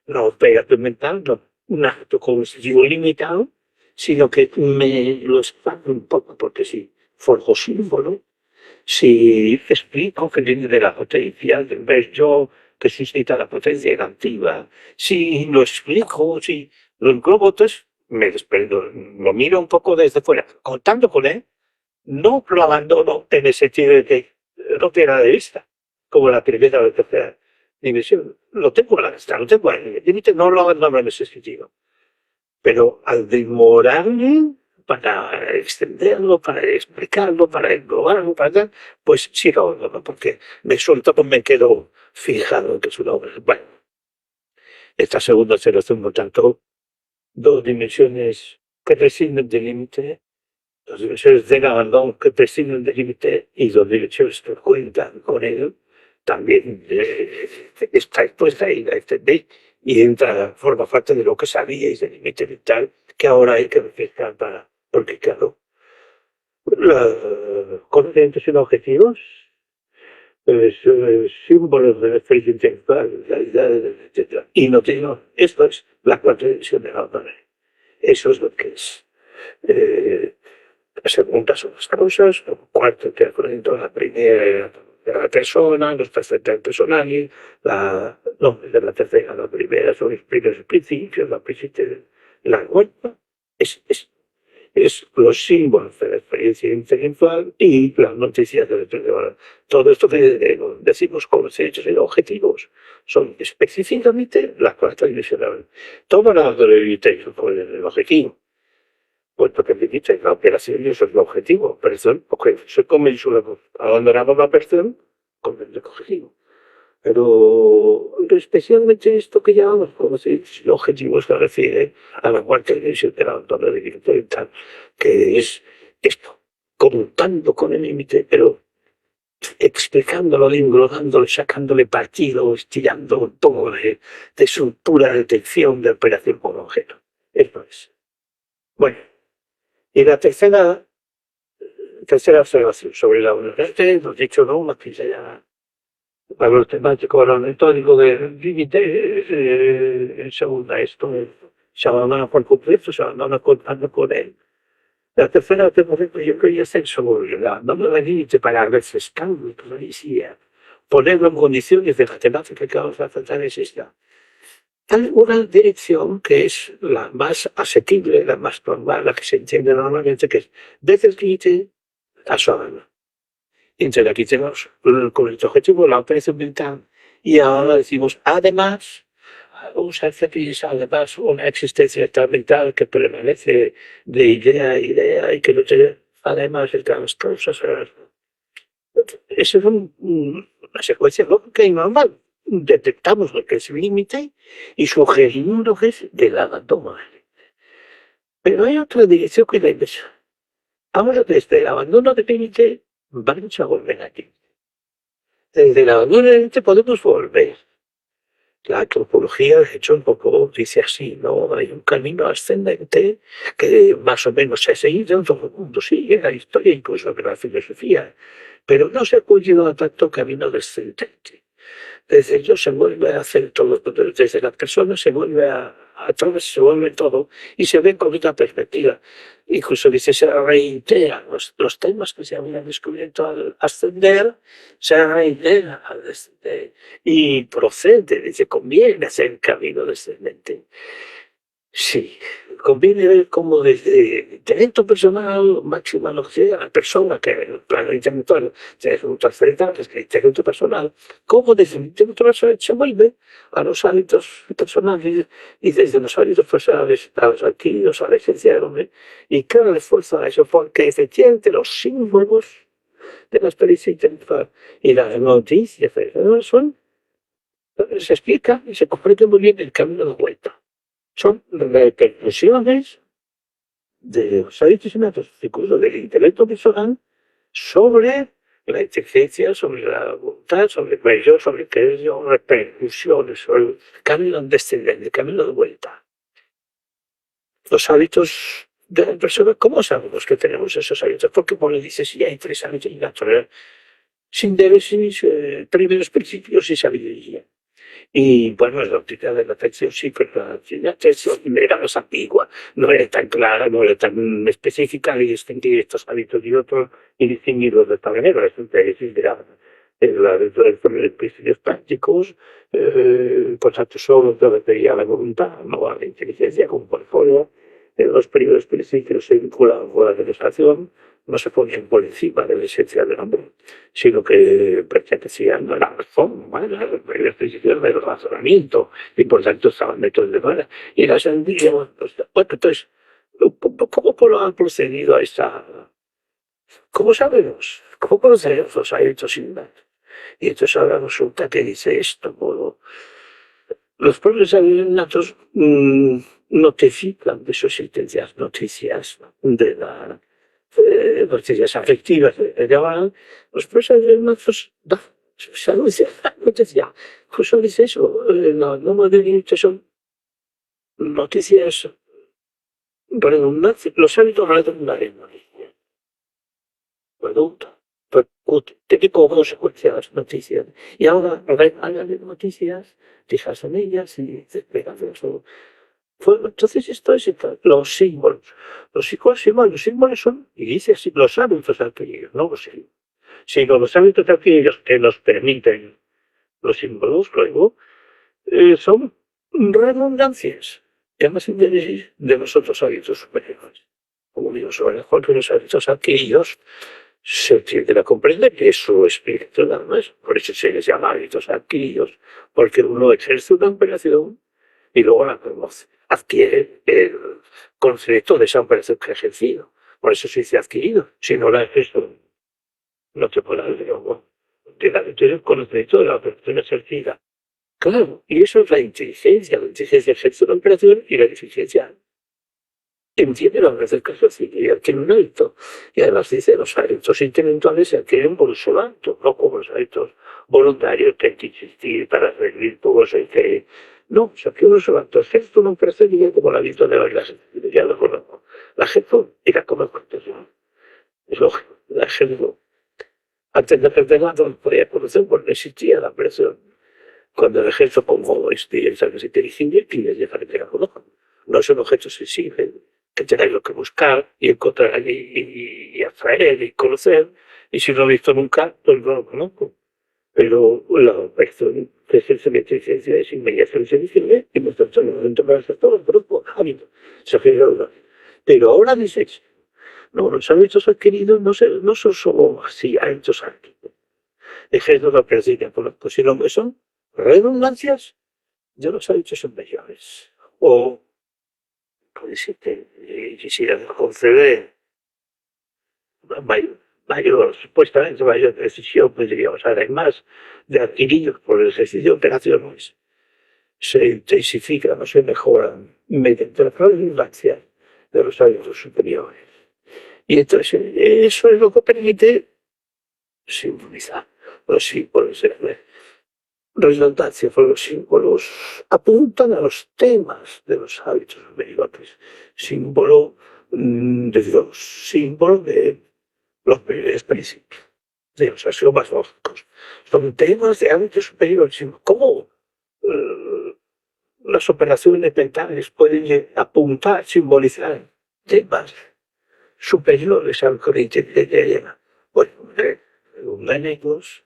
no pegas tu mental, no un acto cognitivo limitado, sino que me lo expando un poco, porque si forjo símbolo, si explico que viene de la potencia, del ver yo que suscita la potencia negativa, si lo explico, si lo englobo, entonces me desprendo, lo miro un poco desde fuera, contando con él, no lo abandono en el sentido de que no pierda de vista, como la primera o la tercera dimensión. Lo tengo a la vista, lo tengo en el límite, no lo abandono en ese sentido. Pero al demorarme para extenderlo, para explicarlo, para englobarlo, para tal, pues sí lo abandono, porque me suelto, pues me quedo fijado en que es una obra. Bueno, esta segunda observación, por tanto, dos dimensiones que prescinden del límite, dos dimensiones del abandono que prescinden del límite y dos dimensiones que cuentan con él, también está expuesta y la entendéis y entra, forma parte de lo que sabíais del límite vital que ahora hay que refrescar porque claro, Con orientación a objetivos, símbolos de experiencia intelectual, realidades, etc. Y no tengo, esto es la cuarta división de la autonomía. Eso es lo que es. La segunda son las causas, el cuarto te acuerdo la primera de la persona, los trascendentes personales, no, de la tercera, la primera son los primeros principios, la cuarta es los símbolos de la experiencia intelectual y las noticias de la. Todo esto que decimos con los hechos y los objetivos son específicamente las cuarta división. Toma la intelectual por el objetivo. Puesto que dice la operación y eso es el objetivo. Persona, se convenció abandonaba la persona con el objetivo. Pero especialmente esto que llamamos como si el objetivo se refiere a la cuarta división de la autonomía intelectual, que es esto, contando con el límite, pero explicándolo, englodándolo, sacándole partido, estirando un poco de su pura detección de operación por objeto. Esto es. Bueno, y la tercera observación sobre la universidad, lo he dicho, ¿no? Una pincelada para los temáticos metódico del límite, en segunda esto, se abandona por completo, se abandona contando con él. La tercera observación que yo quería hacer sobre el abandono del límite para refrescar la policía, ponerlo en condiciones de la temática que vamos a tratar es esta. Hay una dirección que es la más asequible, la más normal, la que se entiende normalmente, que es desde el límite a su abandono. Entonces aquí tenemos con el objetivo la operación mental y ahora decimos además vamos a hacer además una existencia mental que permanece de idea a idea y que no tiene además de las cosas. Eso es una secuencia lógica y normal. Detectamos lo que es el límite y sugerimos lo que es del abandono. Pero hay otra dirección que es la inversión. Ahora desde el abandono del límite vamos a volver aquí. Desde el abandono del límite podemos volver. La antropología, de hecho, un poco dice así, ¿no? Hay un camino ascendente que más o menos se ha seguido, todo el mundo sigue, la historia, incluso de la filosofía, pero no se ha conseguido tanto camino descendente. Desde ellos se vuelve a hacer todo, desde las personas se vuelve a través, se vuelve todo y se ve con otra perspectiva. Incluso dice, se reiteran los temas que se habían descubierto al ascender, se reiteran al descender y procede, dice, conviene hacer camino descendente. Sí, conviene ver cómo desde talento personal máxima lo que sea la persona que en el plano intelectual tiene un transferenciales que talento personal, cómo desde el intelecto personal se vuelve a los hábitos personales y desde los hábitos personales a los adquiridos a la esencia del hombre y cada esfuerzo a eso porque efectivamente los símbolos de la experiencia intelectual y las noticias son se explica y se comprende muy bien el camino de vuelta. Son repercusiones de los hábitos innatos, incluso del intelecto personal, sobre la inteligencia, sobre la voluntad, sobre el medio, sobre el que repercusiones, sobre el camino descendente, el camino de vuelta. Los hábitos de la persona, ¿cómo sabemos que tenemos esos hábitos? Porque como le dice, si hay tres hábitos innatos, sin débiles primeros principios y sabiduría. Y bueno, la doctrina de la atención sí, pero la atención era más antigua, no era tan clara, no era tan específica de distinguir estos hábitos y otros y distinguirlos de esta manera. Es los principios prácticos, por tanto, solo debería la voluntad, no a la inteligencia como por fuera. Los primeros principios se vinculaban con la demostración, no se ponían por encima de la esencia del hombre, sino que pertenecían a la razón humana, los primeros principios del razonamiento, y por tanto estaban métodos de manera. Y las diríamos, bueno, entonces, ¿cómo han procedido a esta? ¿Cómo sabemos? ¿Cómo conocemos los hábitos innatos? Y entonces ahora resulta que dice esto, los propios hábitos innatos notifican de sus existencias noticias de la noticias afectivas llamaban los propios hábitos innatos se anuncia noticia. Justo dice eso, no de límite son noticias redundantes, los hábitos redundantes. adulto, tiene como consecuencia las noticias. Y ahora regalan las noticias, fijas en ellas y dices, venga, eso. Entonces esto es los símbolos. Los símbolos son, y dice así, los hábitos adquiridos, no los símbolos, sino los hábitos adquiridos que nos permiten los símbolos luego son redundancias, llama síntesis de los otros hábitos superiores. Como digo, sobre los hábitos adquiridos se tiende a comprender que eso es espíritu nada más, por eso se les llama hábitos adquiridos, porque uno ejerce una operación y luego la conoce, adquiere el concepto de esa operación que ha ejercido. Por eso se dice adquirido, si no la ejerzo, no te puedo dar el conocimiento de la operación ejercida. Claro, y eso es la inteligencia. La inteligencia ejerce una operación y la inteligencia entiende la operación que ejerce y adquiere un hábito. Y además dice, los hábitos intelectuales se adquieren por su hábito, no como los hábitos voluntarios que hay que existir para servir todos el que... No, se adquiere por su hábito. Ejerce una operación y como el hábito de bailar. Ya lo conozco. La ejerzo y la como cortesía. Es lógico, la ejerzo. Antes de perderla no podía conocer porque no existía la operación. Cuando el ejerzo pongo esa que se inteligencia y les deja que tenga conozco. No son objetos sensibles que tenéis lo que buscar y encontrar y atraer y conocer. Y si no lo he visto nunca, pues no lo conozco. Pero la operación que ejerce mi inteligencia es inmediatamente visible y me está echando para hacer todo el grupo hábito. Pero ahora dices, no, los hábitos adquiridos no son solo así hábitos adquiridos. Ejerzo la operación por la posición que son redundancias de los hábitos anteriores. O, si quisiera conceder supuestamente mayor precisión, podríamos hablar más de adquiridos por el ejercicio de operaciones. Se intensifican o se mejoran mediante la redundancia de los hábitos superiores. Y entonces eso es lo que permite simbolizar los símbolos de la redundancia, porque los símbolos apuntan a los temas de los hábitos superiores. Símbolo de Dios, símbolo de los primeros principios, de los axiomas lógicos. Son temas de hábitos superiores. ¿Cómo las operaciones mentales pueden apuntar, simbolizar temas superiores al que la inteligencia lleva? Bueno, redundantes.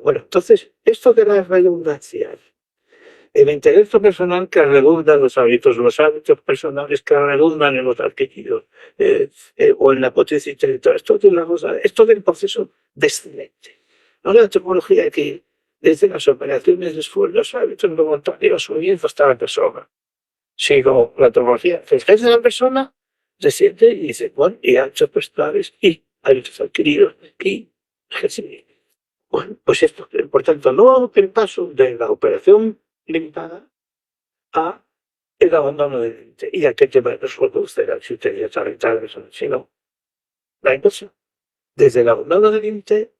Bueno, entonces, esto de las redundancias, el intelecto personal que redunda en los hábitos personales que redundan en los adquiridos, o en la potencia intelectual, esto del proceso descendente. No la tecnología que desde las operaciones después los hábitos voluntarios subiendo hasta la persona, sino la tecnología que desde la persona desciende y dice, bueno, y hábitos personales y hábitos adquiridos y ejercicio. Bueno, pues esto, por tanto, no el paso de la operación limitada a el abandono del límite. Y aquí te va a resolver si usted ya sabe tal vez, sino la inversión. Desde el abandono del límite,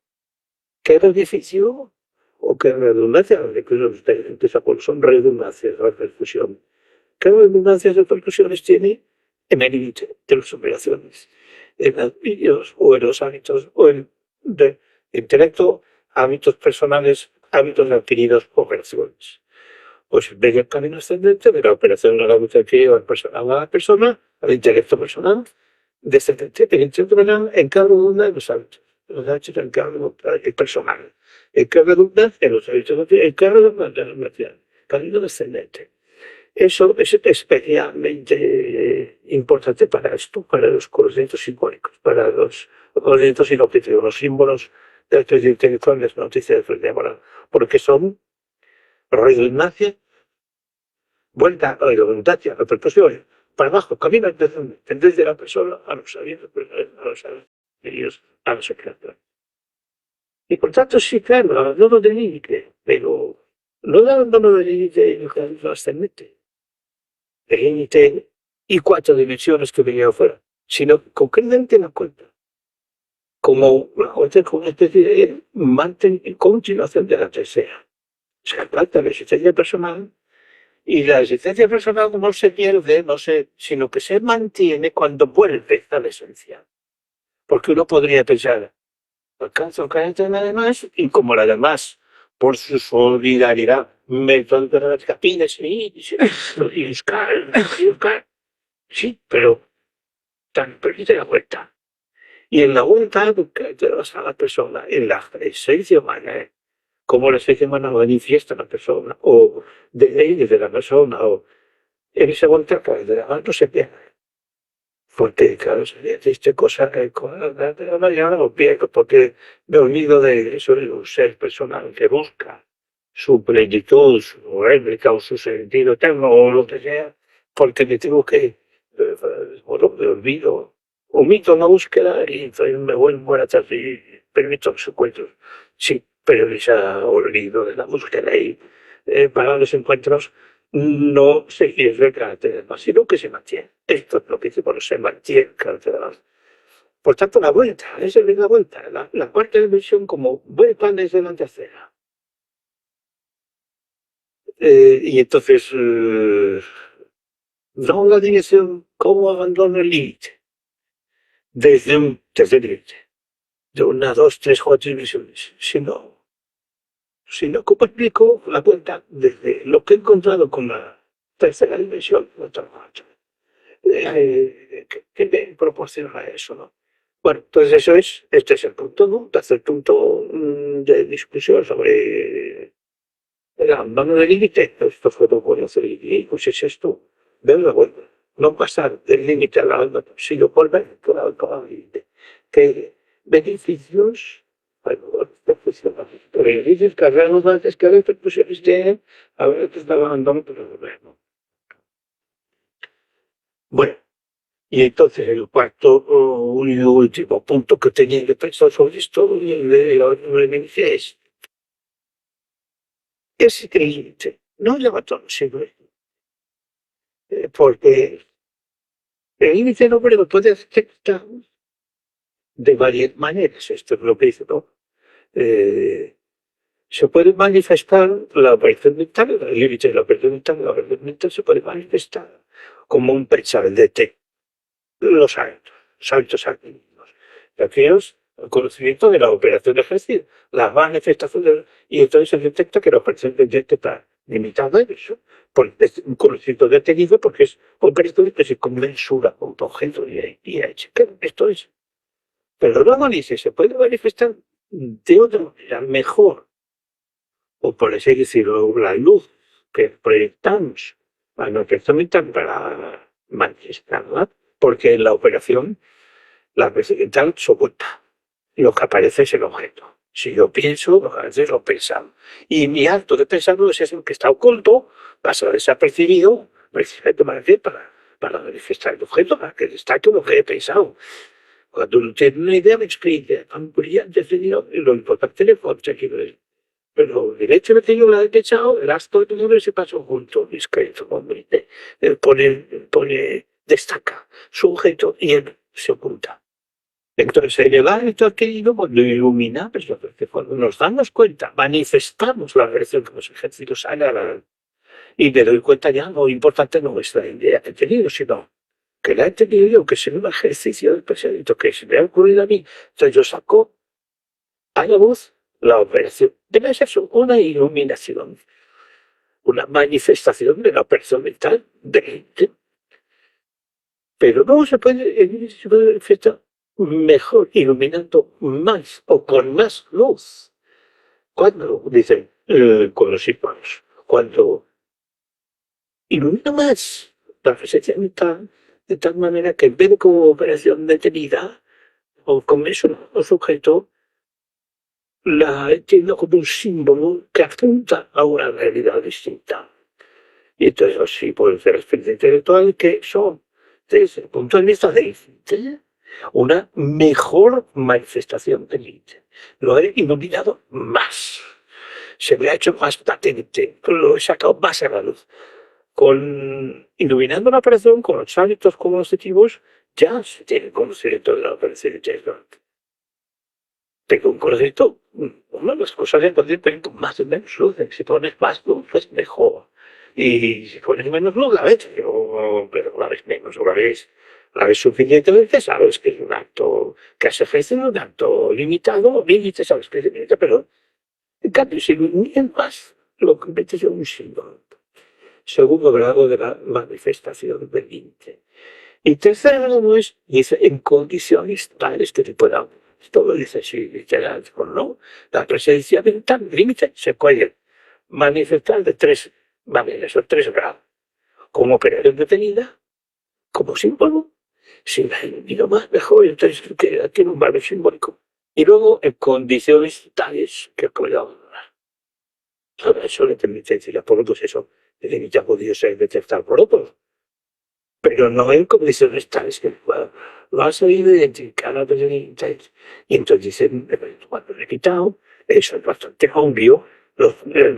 ¿qué beneficio o qué redundancia? Usted empieza por son redundancias de repercusión. ¿Qué redundancias de repercusiones tiene en el límite de las operaciones? En los vídeos o en los hábitos o en de intelecto, hábitos personales, hábitos adquiridos, operaciones. Pues en vez del camino ascendente de la operación al hábito adquirido al personal a la persona, al intelecto personal, descendente del intelecto personal en cada uno de los hábitos. Los hábitos en cada uno del personal. En cada redunda en los hábitos, en cada redunda de la relación. Camino descendente. Eso es especialmente importante para esto, para los conocimientos simbólicos, para los conocimientos inobjetivos, los símbolos de las intelectuales noticias de moral, porque son redundancia, vuelta a la redundancia, repercusión, para abajo, camino desde la persona a los sabios, a los ellos, a los secretos. Y por tanto, sí, claro, abandono del límite, pero no el abandono del límite ascendente, el límite y 4 dimensiones que venía afuera, sino concretamente en la cuenta. Como una especie de continuación de la tercera. Se trata de la existencia personal y la existencia personal no se pierde, sino que se mantiene cuando vuelve a la esencia. Porque uno podría pensar, alcanza un carácter además, y como la demás, por su solidaridad, me faltan las capinas y buscar, sí, pero tan perdiste la vuelta. Y en la vuelta, te vas a la persona, en la esencia humana, como la esencia humana manifiesta la persona, o de la persona, o en esa vuelta, de la mano no se pierde. Porque, claro, existe cosa que ya no pierdo, porque me olvido de eso, de un ser personal que busca su plenitud, su réplica o su sentido eterno o lo que sea, porque me tengo que, bueno, me olvido, omito la búsqueda y entonces me vuelvo a atrás y permito los encuentros. Sí, pero ese olvido de la búsqueda y para los encuentros no se pierde el carácter del más, sino que se mantiene. Esto es lo que dice, bueno, se mantiene el carácter del más. Por tanto, la vuelta, esa es la vuelta, la cuarta dimensión como vuelta desde la tercera. Y entonces, no la dimensión como abandono el límite, desde un tercer límite, de una, dos, tres, cuatro dimensiones, sino como explico la vuelta desde lo que he encontrado con la tercera dimensión, ¿qué me proporciona eso, no? Bueno, entonces este es el punto, ¿no? Tercer punto de discusión sobre el abandono del límite. Esto fue lo que voy a hacer y pues es esto, ver la vuelta. No pasar del límite al abandono, sino volver al límite. ¿Qué beneficios? Bueno, beneficios que hablamos antes, que repercusiones tienen, a veces el abandono, pero bueno. Bueno. Y entonces el cuarto y último punto que tenía que pensar sobre esto y es ese límite. No el abandono siempre, porque el límite no lo puede aceptar de varias maneras. Esto es lo que dice, ¿no? Se puede manifestar la operación mental, el límite de la operación mental se puede manifestar como un pensar de los hábitos activos. Refieros al conocimiento de la operación ejercida, las manifestaciones, y entonces se detecta que la operación está limitada en eso, por un conocimiento detenido, porque es un conocimiento que se conmensura con un objeto y esto es. Pero luego dice, se puede manifestar de otra manera mejor, o por así decirlo, la luz que proyectamos a la operación mental para manifestarla, porque en la operación la mental se oculta. Lo que aparece es el objeto. Si yo pienso, lo que aparece es lo pensado. Y mi acto de pensarlo es eso que está oculto, pasa desapercibido, precisamente para manifestar el objeto, para que destaque lo que he pensado. Cuando uno tiene una idea, me explica, tan brillante, lo importante es el contenido. Pero el hecho de que yo la he pensado, el acto de todo se pasa oculto, discreto, destaca su objeto y él se oculta. Entonces, elevar esto adquirido cuando ilumina, pues, cuando nos damos cuenta, manifestamos la relación que hemos ejercido, y me doy cuenta ya, lo importante no es la idea que he tenido, sino que la he tenido yo, que es un ejercicio del pensamiento que se me ha ocurrido a mí. Entonces yo saco a la luz la operación. Debe ser una iluminación, una manifestación de la operación mental pero no se puede manifestar mejor, iluminando más o con más luz. Cuando, dicen, con los hispanos, cuando ilumina más la presencia mental, de tal manera que en vez de como operación detenida, o como eso, o sujeto, la entiendo como un símbolo que apunta a una realidad distinta. Y entonces así puede ser experiencia intelectual que son, desde el punto de vista de una mejor manifestación del límite. Lo he iluminado más. Se me ha hecho más patente. Lo he sacado más a la luz. Iluminando la operación con los hábitos cognitivos, ya se tiene conocimiento de la operación interior. Tengo un conocimiento, una de las cosas es poder tener más o menos luz. Si pones más luz, es mejor. Y si pones menos luz, la ves, pero la ves menos, o la ves sabes suficientemente, sabes que es un acto que has ejercido, un acto limitado, límite, sabes que es límite, pero en cambio, si lo más, lo conviertes en un símbolo. Segundo grado de la manifestación del límite. Y tercer grado es, dice, en condiciones tales que te puedan. Esto lo dice así, literal, ¿no? La presencia mental límite se puede manifestar de tres maneras o tres grados. Como operación detenida, como símbolo, si la ilumino más mejor, entonces tiene un valor simbólico. Y luego en condiciones tales que pueda abandonar. Eso le permite decir, por otros eso, el límite ha podido ser detectado por otros, pero no en condiciones tales que lo han sabido identificar a los límites. Y entonces dicen, cuando he quitado, eso es bastante obvio, los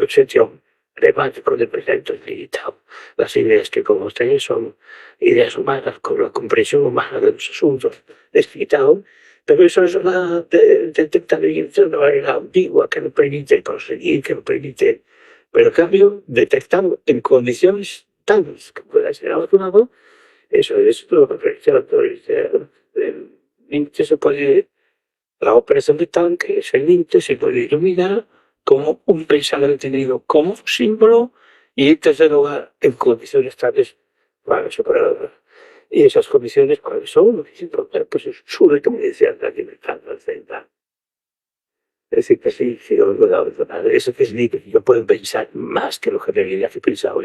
sentidos temáticos del presente es limitado. Las ideas que como ustedes son ideas humanas, con la comprensión humana de los asuntos, es limitado, pero eso es una detectabilidad de una manera ambigua que no permite conseguir, que no permite. Pero en cambio, detectando en condiciones tales que pueda ser abandonado, eso es lo que refiere a la teoría. El límite se puede, la operación de tanque, ese límite se puede iluminar como un pensamiento tenido como símbolo y en tercer lugar en condiciones tales para superar. Y esas condiciones, ¿cuáles son? Pues es su recomendación de la libertad trascendental. Es decir, que sí, eso que significa que yo puedo pensar más que lo que debería haber pensado.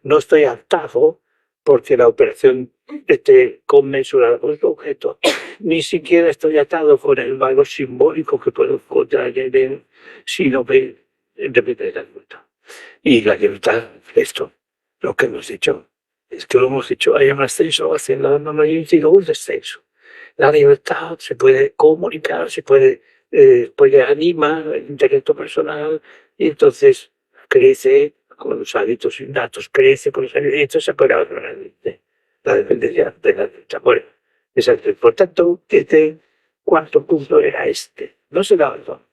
No estoy atado porque la operación esté conmensurada con el objeto, ni siquiera estoy atado por el valor simbólico que puedo encontrar en él, sino que depende de la libertad. Y la libertad, esto, lo que hemos dicho, es que lo hemos dicho, hay un ascenso hacia la normalidad y luego un descenso. La libertad se puede comunicar, puede animar el intelecto personal y entonces crece con los hábitos innatos, crece con los hábitos, se puede abandonar la dependencia de la derecha. Bueno, exacto. Por tanto, este cuarto punto era este. No se da abandono.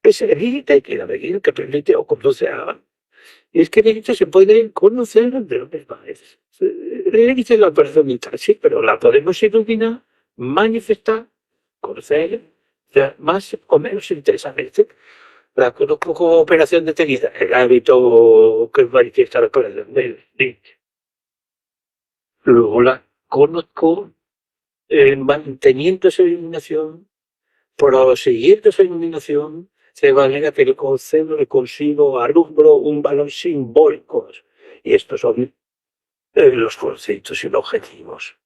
Es el límite que la medida que permite o conduce a. Y es que el límite se puede conocer de lo mismo. El límite es la operación mental, sí, pero la podemos iluminar, manifestar, conocer, ya más o menos intensamente. La conozco como operación detenida, el hábito que manifiesta la operación del límite. Luego la conozco manteniendo esa iluminación, prosiguiendo esa iluminación, de manera que el concepto le consigo, alumbro un valor simbólico. Y estos son los conceptos y los objetivos,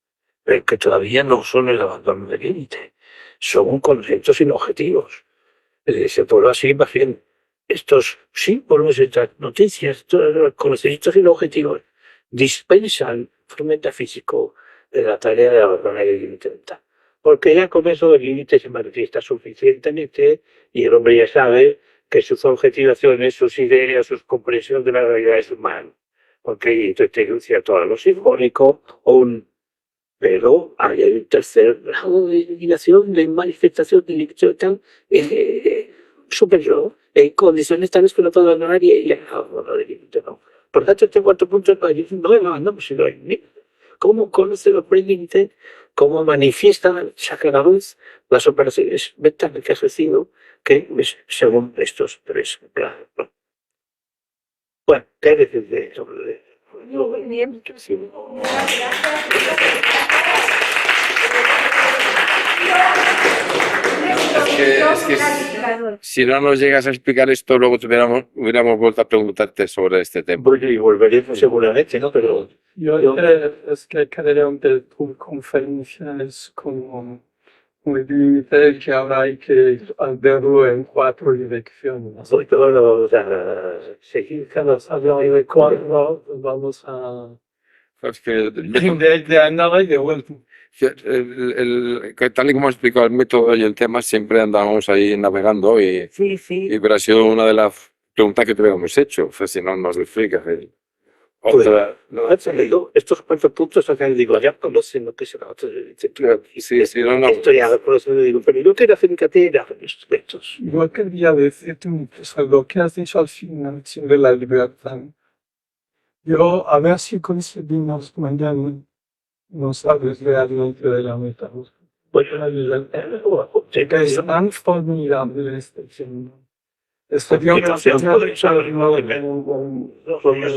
que todavía no son el abandono del límite, son conceptos y objetivos. Se puede así, más bien, estos símbolos, estas noticias, todos los conceptos y los objetivos dispensan el metafísico de la tarea de abandonar el límite mental. Porque ya con eso el límite se manifiesta suficientemente y el hombre ya sabe que sus objetivaciones, sus ideas, sus comprensiones de la realidad es humana. Porque entonces tiene un cierto algo simbólico pero hay un tercer grado de iluminación, de manifestación del límite tal superior, en condiciones tales que no puedo abandonar y abandonar el límite, ¿no? Por tanto, este cuarto punto no es el abandono, sino el límite. ¿Cómo conoce los límite? ¿Cómo manifiesta, saca a la luz las operaciones mentales que ha ejercido, que según estos tres grados, ¿no? Bueno, ¿qué decir de eso? Si no nos llegas a explicar esto, luego hubiéramos vuelto a preguntarte sobre este tema. Y volveremos seguramente, ¿no? Pero yo es que creo que tu conferencia es como un límite que ahora hay que verlo en 4 direcciones. sobre todo, o sea, seguir cada sábado y de cuatro. Vamos a Es que de andar y de vuelta. que tal y como ha explicado el método y el tema, siempre andamos ahí navegando y Sí, sí. hubiera sido una de las preguntas que te hubiéramos hecho. Si no nos lo explicas. Otra, no, estos cuatro puntos acá digo, ya conocen lo que es la otra. Sí, no. Esto ya lo conocen, digo, pero yo quiero hacer hincapié en estos aspectos. Yo quería decirte lo que has dicho al final sobre la libertad. Yo, a ver si conseguimos mañana no sabes realmente de la metafísica. Bueno, Es tan formidable este tema. Este los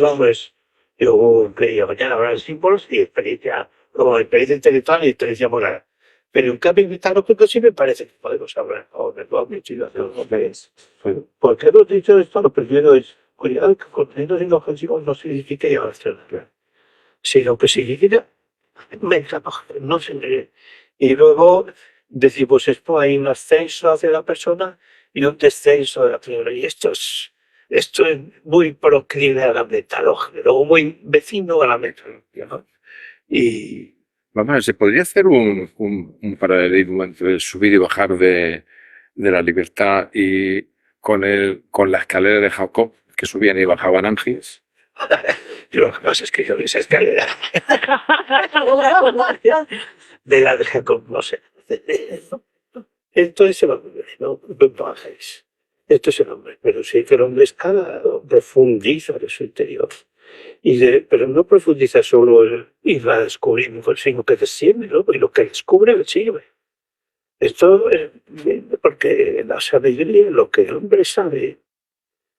nombres. Yo creía mañana habrá símbolos y experiencia, como experiencia intelectual y experiencia moral. Pero en cambio, metalógico sí me parece que podemos hablar o de lo que es. Porque hemos dicho esto, lo primero es, cuidado que contenidos inofensivos no significa llevar a sino que significa metalógico, no se. Y luego decimos esto, hay un ascenso hacia la persona y un descenso de la persona. Y esto es muy proclive a la metalogía, o muy vecino a la metalogía, ¿no? Y Vamos a ver, ¿se podría hacer un paralelismo entre el subir y bajar de la libertad y con la escalera de Jacob, que subían y bajaban ángeles? lo que pasa es que yo vi esa escalera de la de Jacob, no sé. Esto es el hombre, ¿no? Ángeles. Esto es el hombre, pero sí que el hombre escala, profundiza en su interior. Pero no profundiza solo y va descubriendo, sino que desciende, ¿no? Y lo que descubre le sirve. Esto es porque la sabiduría, lo que el hombre sabe,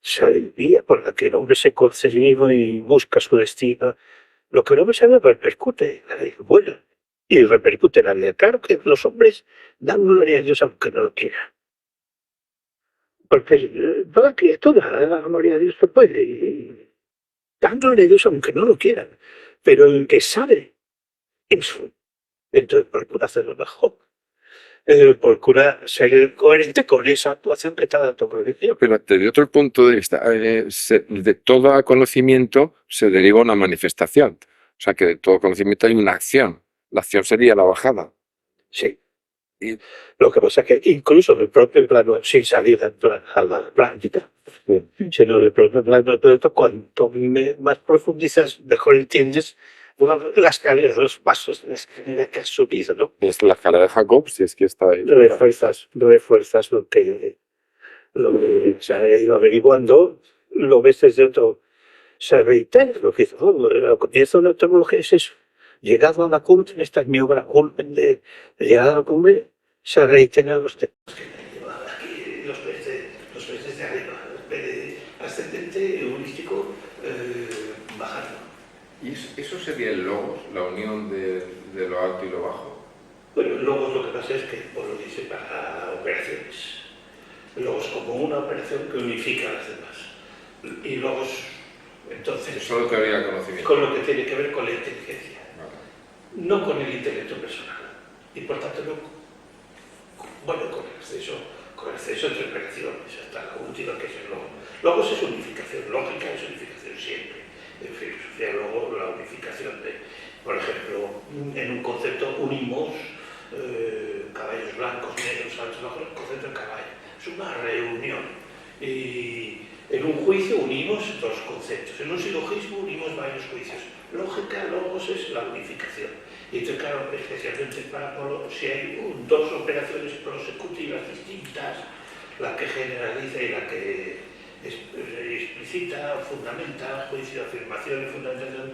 sabiduría por la que el hombre se concibe y busca su destino, lo que el hombre sabe repercute en la vida buena y repercute en la vida. Claro que los hombres dan gloria a Dios aunque no lo quieran. Porque toda criatura da gloria a Dios que puede. Y dan gloria a Dios aunque no lo quieran. Pero el que sabe eso, entonces procura hacerlo mejor. Procura ser coherente con esa actuación que está dando proyección. Pero desde otro punto de vista, de todo conocimiento se deriva una manifestación. O sea que de todo conocimiento hay una acción. La acción sería la bajada. Sí. Y lo que pasa es que incluso en el propio plano, sin salir a la práctica, sino en el propio plano de todo, cuanto más profundizas, mejor entiendes la escalera, los pasos de la escalera que has subido, ¿no? Es la escalera de Jacob, si es que está ahí. Refuerzas lo que se ha ido averiguando, lo ves desde otro. Se reitera lo que hizo. Lo que hizo la tecnología es eso. Llegado a la cumbre, esta es mi obra culmen de llegada a la cumbre, se reiteran los textos que me llevaba aquí, los peces de arriba, el pez ascendente, holístico, bajando. ¿Y eso sería el logos, la unión de lo alto y lo bajo? Bueno, luego lo que pasa es que por lo dice para operaciones. Logos como una operación que unifica a las demás. Y logos, entonces, Solo teoría del conocimiento. con lo que tiene que ver con la inteligencia. No con el intelecto personal. Y por tanto, con el exceso entre operaciones, hasta la última que es el logo. Logos es unificación, lógica es unificación siempre. En filosofía, luego la unificación de, por ejemplo, en un concepto unimos caballos blancos, negros, altos, bajos, el concepto de caballo. Es una reunión. Y en un juicio unimos dos conceptos. En un silogismo unimos varios juicios. Lógica, logos es la unificación. Y entonces, claro, especialmente para Polo, si hay dos operaciones prosecutivas distintas, la que generaliza y la que explicita, fundamenta, juicio, afirmación y fundamentación,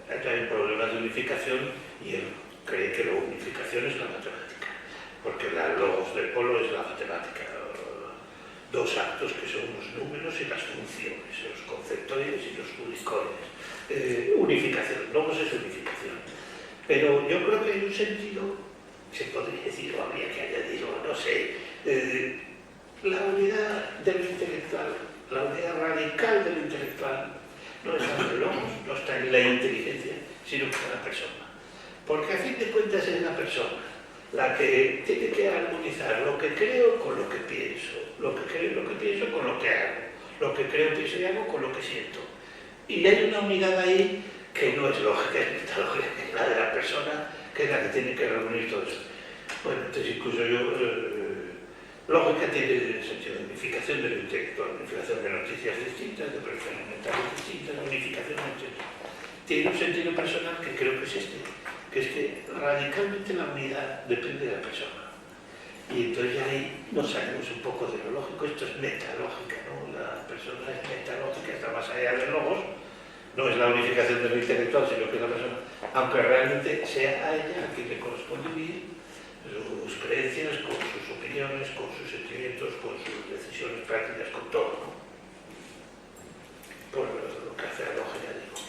hay problemas de unificación y él cree que la unificación es la matemática, porque la logos del Polo es la matemática. Dos actos que son los números y las funciones, los conceptoides y los unicoides. Unificación, logos es unificación. Pero yo creo que hay un sentido, se podría decir, o habría que añadirlo, no sé, la unidad de lo intelectual, la unidad radical de lo intelectual, no está en el logos, no está en la inteligencia, sino que está en la persona. Porque a fin de cuentas es la persona la que tiene que armonizar lo que creo con lo que pienso, lo que creo y lo que pienso con lo que hago, lo que creo, pienso y hago con lo que siento. Y hay una unidad ahí que no es lógica, es metodológica, es la de la persona, que es la que tiene que reunir todo eso. Bueno, entonces incluso yo, lógica tiene el sentido de unificación de lo intelectual, unificación de noticias distintas, de operaciones mentales distintas, unificación de tiene un sentido personal que creo que es que es que radicalmente la unidad depende de la persona. Y entonces ya ahí nos salimos un poco de lo lógico, esto es metalógica, ¿no? La persona es metalógica, está más allá de logos, no es la unificación del intelectual, sino que es la persona, aunque realmente sea a ella a quien le corresponde vivir sus creencias, con sus opiniones, con sus sentimientos, con sus decisiones prácticas, con todo, ¿no? Por lo que hace a lo genérico.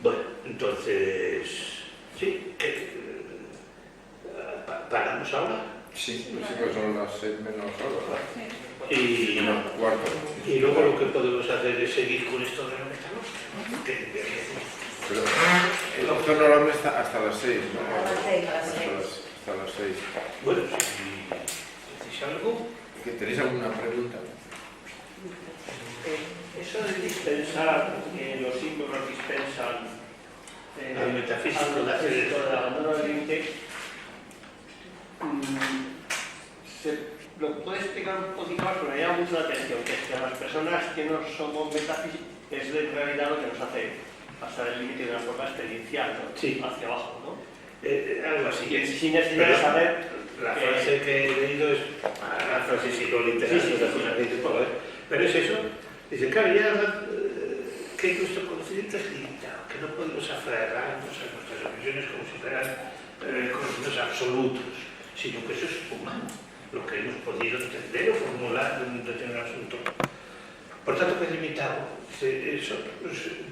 Bueno, entonces, sí, ¿paramos ahora? Sí, pues son las 6 menos ahora, ¿verdad? Y, No, cuarto. y luego lo que podemos hacer es seguir con esto de la metalogía, ¿no? Pero el doctor normalmente está hasta las 6, ¿no? Hasta las 6. Bueno, si decís algo. ¿Tenéis alguna pregunta? Eso de dispensar, que los símbolos dispensan Al metafísico de hacer del abandono del límite, ¿lo puedes explicar un poquito más? Porque me llama mucho la atención que a las personas que no somos metafísicos es en realidad lo que nos hace pasar el límite de una forma experiencial, ¿no? Sí. Hacia abajo, ¿no? Algo así. Sin necesidad de saber. La frase que he leído es la frase psicoliteral, pero es eso. Dice, claro, ya que nuestro conocimiento es limitado, que no podemos aferrarnos a nuestras opiniones como si fueran conocimientos absolutos, sino que eso es humano, lo que hemos podido entender o formular de un determinado asunto. Por tanto, que es limitado, eso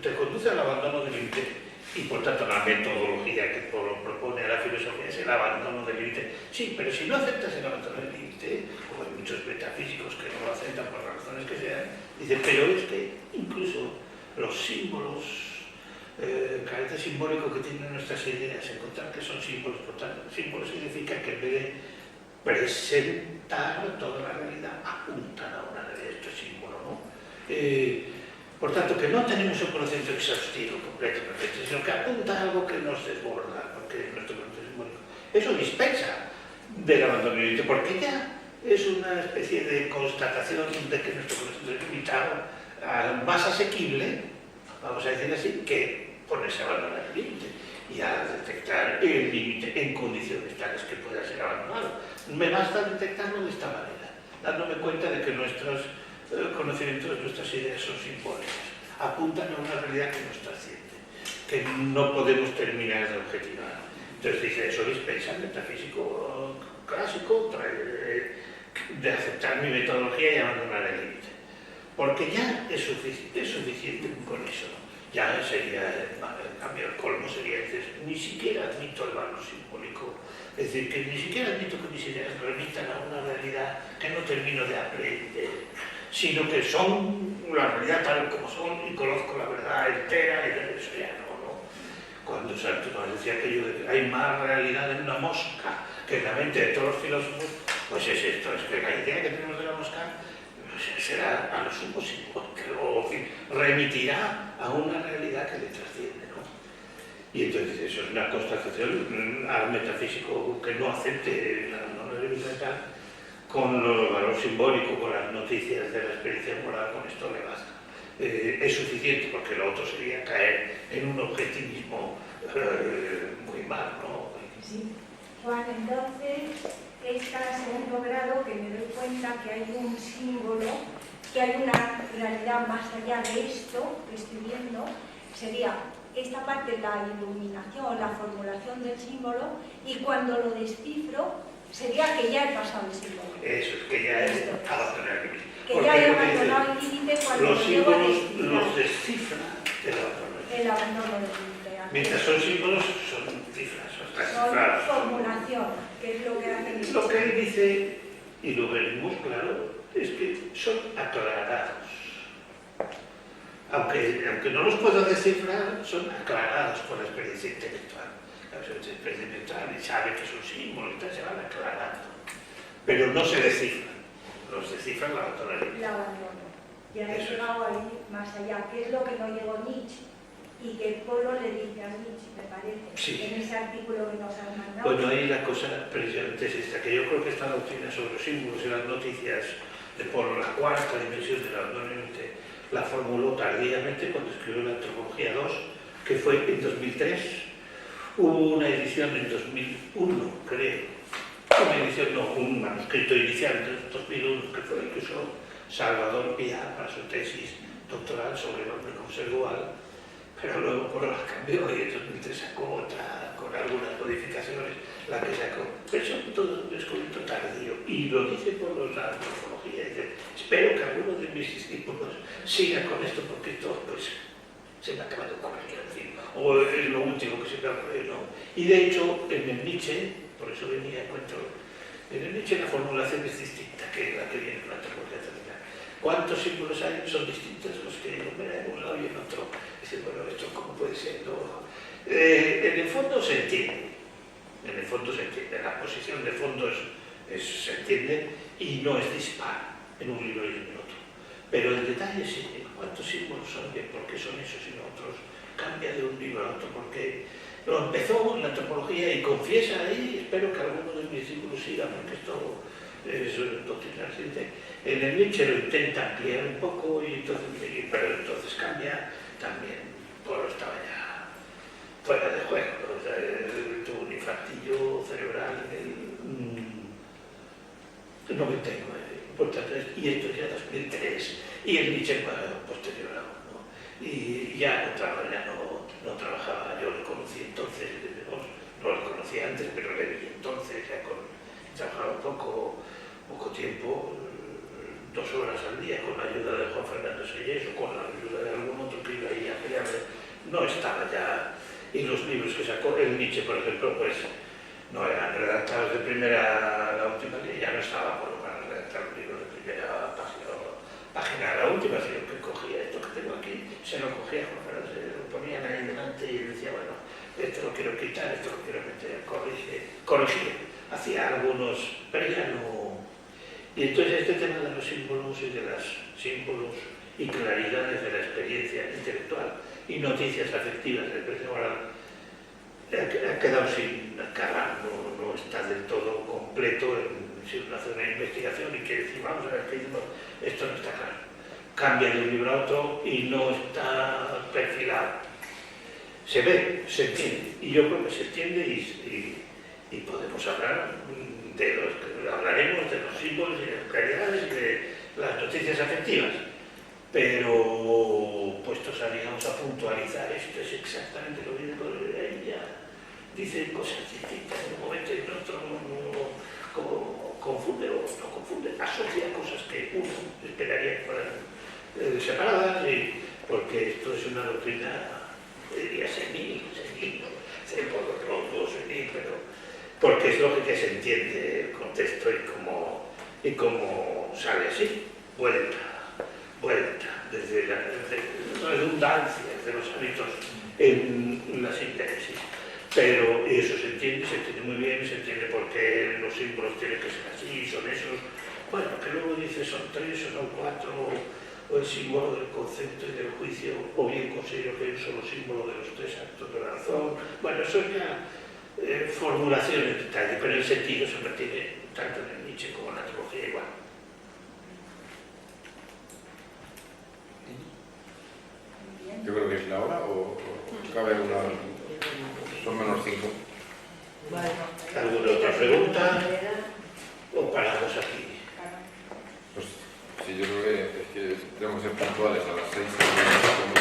te conduce al abandono del límite. Y por tanto la metodología que propone a la filosofía es el abandono del límite. Sí, pero si no aceptas el abandono del límite, como hay muchos metafísicos que no lo aceptan por razones que sean, dicen, pero es que incluso los símbolos, el carácter simbólico que tienen nuestras ideas, encontrar que son símbolos, por tanto, símbolos significa que en vez de presentar toda la realidad, apuntan a una realidad, esto es símbolo, ¿no? Por tanto, que no tenemos un conocimiento exhaustivo, completo, perfecto, sino que apunta a algo que nos desborda, porque nuestro conocimiento simbólico. Eso dispensa del abandono límite, porque ya es una especie de constatación de que nuestro conocimiento es limitado, más asequible, vamos a decir así, que ponerse a abandonar el límite y a detectar el límite en condiciones tales que pueda ser abandonado. Me basta detectarlo de esta manera, dándome cuenta de que nuestros conocimientos, nuestras ideas son simbólicas, apuntan a una realidad que nos trasciende, que no podemos terminar de objetivar. Entonces dice, eso dispensa el metafísico clásico de aceptar mi metodología y abandonar el límite. Porque ya es suficiente con eso. Ya sería, en cambio, el colmo sería decir, ni siquiera admito el valor simbólico. Es decir, que ni siquiera admito que mis ideas remitan a una realidad que no termino de aprender, sino que son la realidad tal como son y conozco la verdad entera y eso ya no. Cuando Santo Tomás decía aquello de que hay más realidad en una mosca que en la mente de todos los filósofos, pues es esto, es que la idea que tenemos de la mosca será a lo sumo simbólica, o remitirá a una realidad que le trasciende, ¿no? Y entonces eso es una constatación al metafísico que no acepte el abandono de la tal, con el valor simbólico, con las noticias de la experiencia moral, con esto le basta. Es suficiente, porque lo otro sería caer en un objetivismo muy mal, ¿no? Sí. Juan, entonces, esta segundo grado, que me doy cuenta que hay un símbolo, que hay una realidad más allá de esto que estoy viendo, sería esta parte, la iluminación, la formulación del símbolo, y cuando lo descifro, sería que ya he pasado el símbolo. Eso es que ya es abandonar el límite. Que ya he abandonado el límite cuando los lo llevo a símbolos descifrar. los descifra El abandono del límite. Mientras son símbolos, son cifras, son Son transcifrados. formulación, que es lo que hace. Lo que él dice, y lo veremos claro, es que son aclarados. Aunque no los puedo descifrar, son aclarados por la experiencia intelectual. La experiencia intelectual y sabe que son símbolos, entonces se van aclarando. Pero no se descifran, los descifran la autonomía. El abandono. Ya he Eso es. llegado ahí más allá, que es lo que no llegó Nietzsche. Y que Polo le dice a Nietzsche, me parece, Sí. en ese artículo que nos han mandado. Bueno, ahí la cosa precisamente es esta, que yo creo que esta doctrina sobre los símbolos y las noticias de Polo, la cuarta dimensión de la autonomía, la formuló tardíamente cuando escribió la Antropología 2, que fue en 2003. Hubo una edición en 2001, creo. Una edición, no, un manuscrito inicial en 2001, que fue el que usó Salvador Pia para su tesis doctoral sobre el hombre consensual, pero luego por la cambió y en 2003 sacó otra con algunas modificaciones, la que sacó. Pero eso todo un descubrimiento tardío y lo dice por la antropología. Dice, espero que alguno de mis discípulos siga con esto porque esto pues se me acaba de ocurrir, en fin, o es lo último que se me ocurre, ¿no? Y de hecho en el Nietzsche, por eso venía a cuento, en el Nietzsche la formulación es distinta que la que viene en la antropología terminal. ¿Cuántos símbolos hay? Son distintos los que enumera en un lado y en otro. Dice, bueno, esto cómo puede ser, ¿no? En el fondo se entiende, en el fondo se entiende, la posición de fondo se entiende y no es dispar en un libro y en el otro. Pero el detalle sí, cuántos símbolos son, por qué son esos y no otros, cambia de un libro a otro, porque lo empezó en la antropología y confiesa ahí, espero que alguno de mis discípulos siga, porque esto es doctrina reciente. En el Nietzsche lo intenta ampliar un poco, pero entonces cambia también, Polo estaba ya fuera de juego, o sea, tuvo un infartillo cerebral en el 99, y esto ya 2003, y el Nietzsche posterior aún, ¿no? Y ya no trabajaba, yo le conocí entonces, no lo conocía antes, pero le vi entonces, trabajaba poco tiempo, 2 horas al día, con la ayuda de Juan Fernando Sellés o con la ayuda de algún otro que iba ahí a pelearle, no estaba ya, y los libros que sacó, el Nietzsche, por ejemplo, pues no eran redactados de primera a la última línea, ya no estaba bueno para redactar un libro de primera página a la última, sino que cogía esto que tengo aquí, se lo cogía Juan Fernando Sellés, lo ponían ahí delante y decía, bueno, esto lo quiero quitar, esto lo quiero meter, corregía, hacía algunos, pero ya no. Y entonces este tema de los símbolos y de los símbolos y claridades de la experiencia intelectual y noticias afectivas del precio moral ha quedado sin acabar, no está del todo completo si uno hace una investigación y quiere decir, vamos a ver qué digo, esto no está claro. Cambia de un libro a otro y no está perfilado. Se ve, se entiende, y yo creo que se entiende y podemos hablar hablaremos de los símbolos y de las claridades y de las noticias afectivas, pero puestos a puntualizar esto es exactamente lo mismo que ella dice cosas distintas en un momento y en otro, como confunde o no confunde, asocia cosas que uno esperaría que fueran separadas, porque esto es una doctrina, diría senil, pero porque es lógico que se entiende el contexto y cómo sale así, vuelta, desde la redundancia de los hábitos en la síntesis. Pero eso se entiende muy bien, se entiende por qué los símbolos tienen que ser así, son esos, bueno, que luego dice son 3 o son 4, o el símbolo del concepto y del juicio, o bien considero que es un solo símbolo de los 3 actos de la razón, bueno, eso ya formulación en detalle, pero el sentido se mantiene tanto en el Nietzsche como en la antropología igual. Yo creo que es la hora o cabe una. Son menos 5. ¿Alguna otra pregunta? ¿O paramos aquí? Pues sí, yo creo que tenemos que ser puntuales a las 6.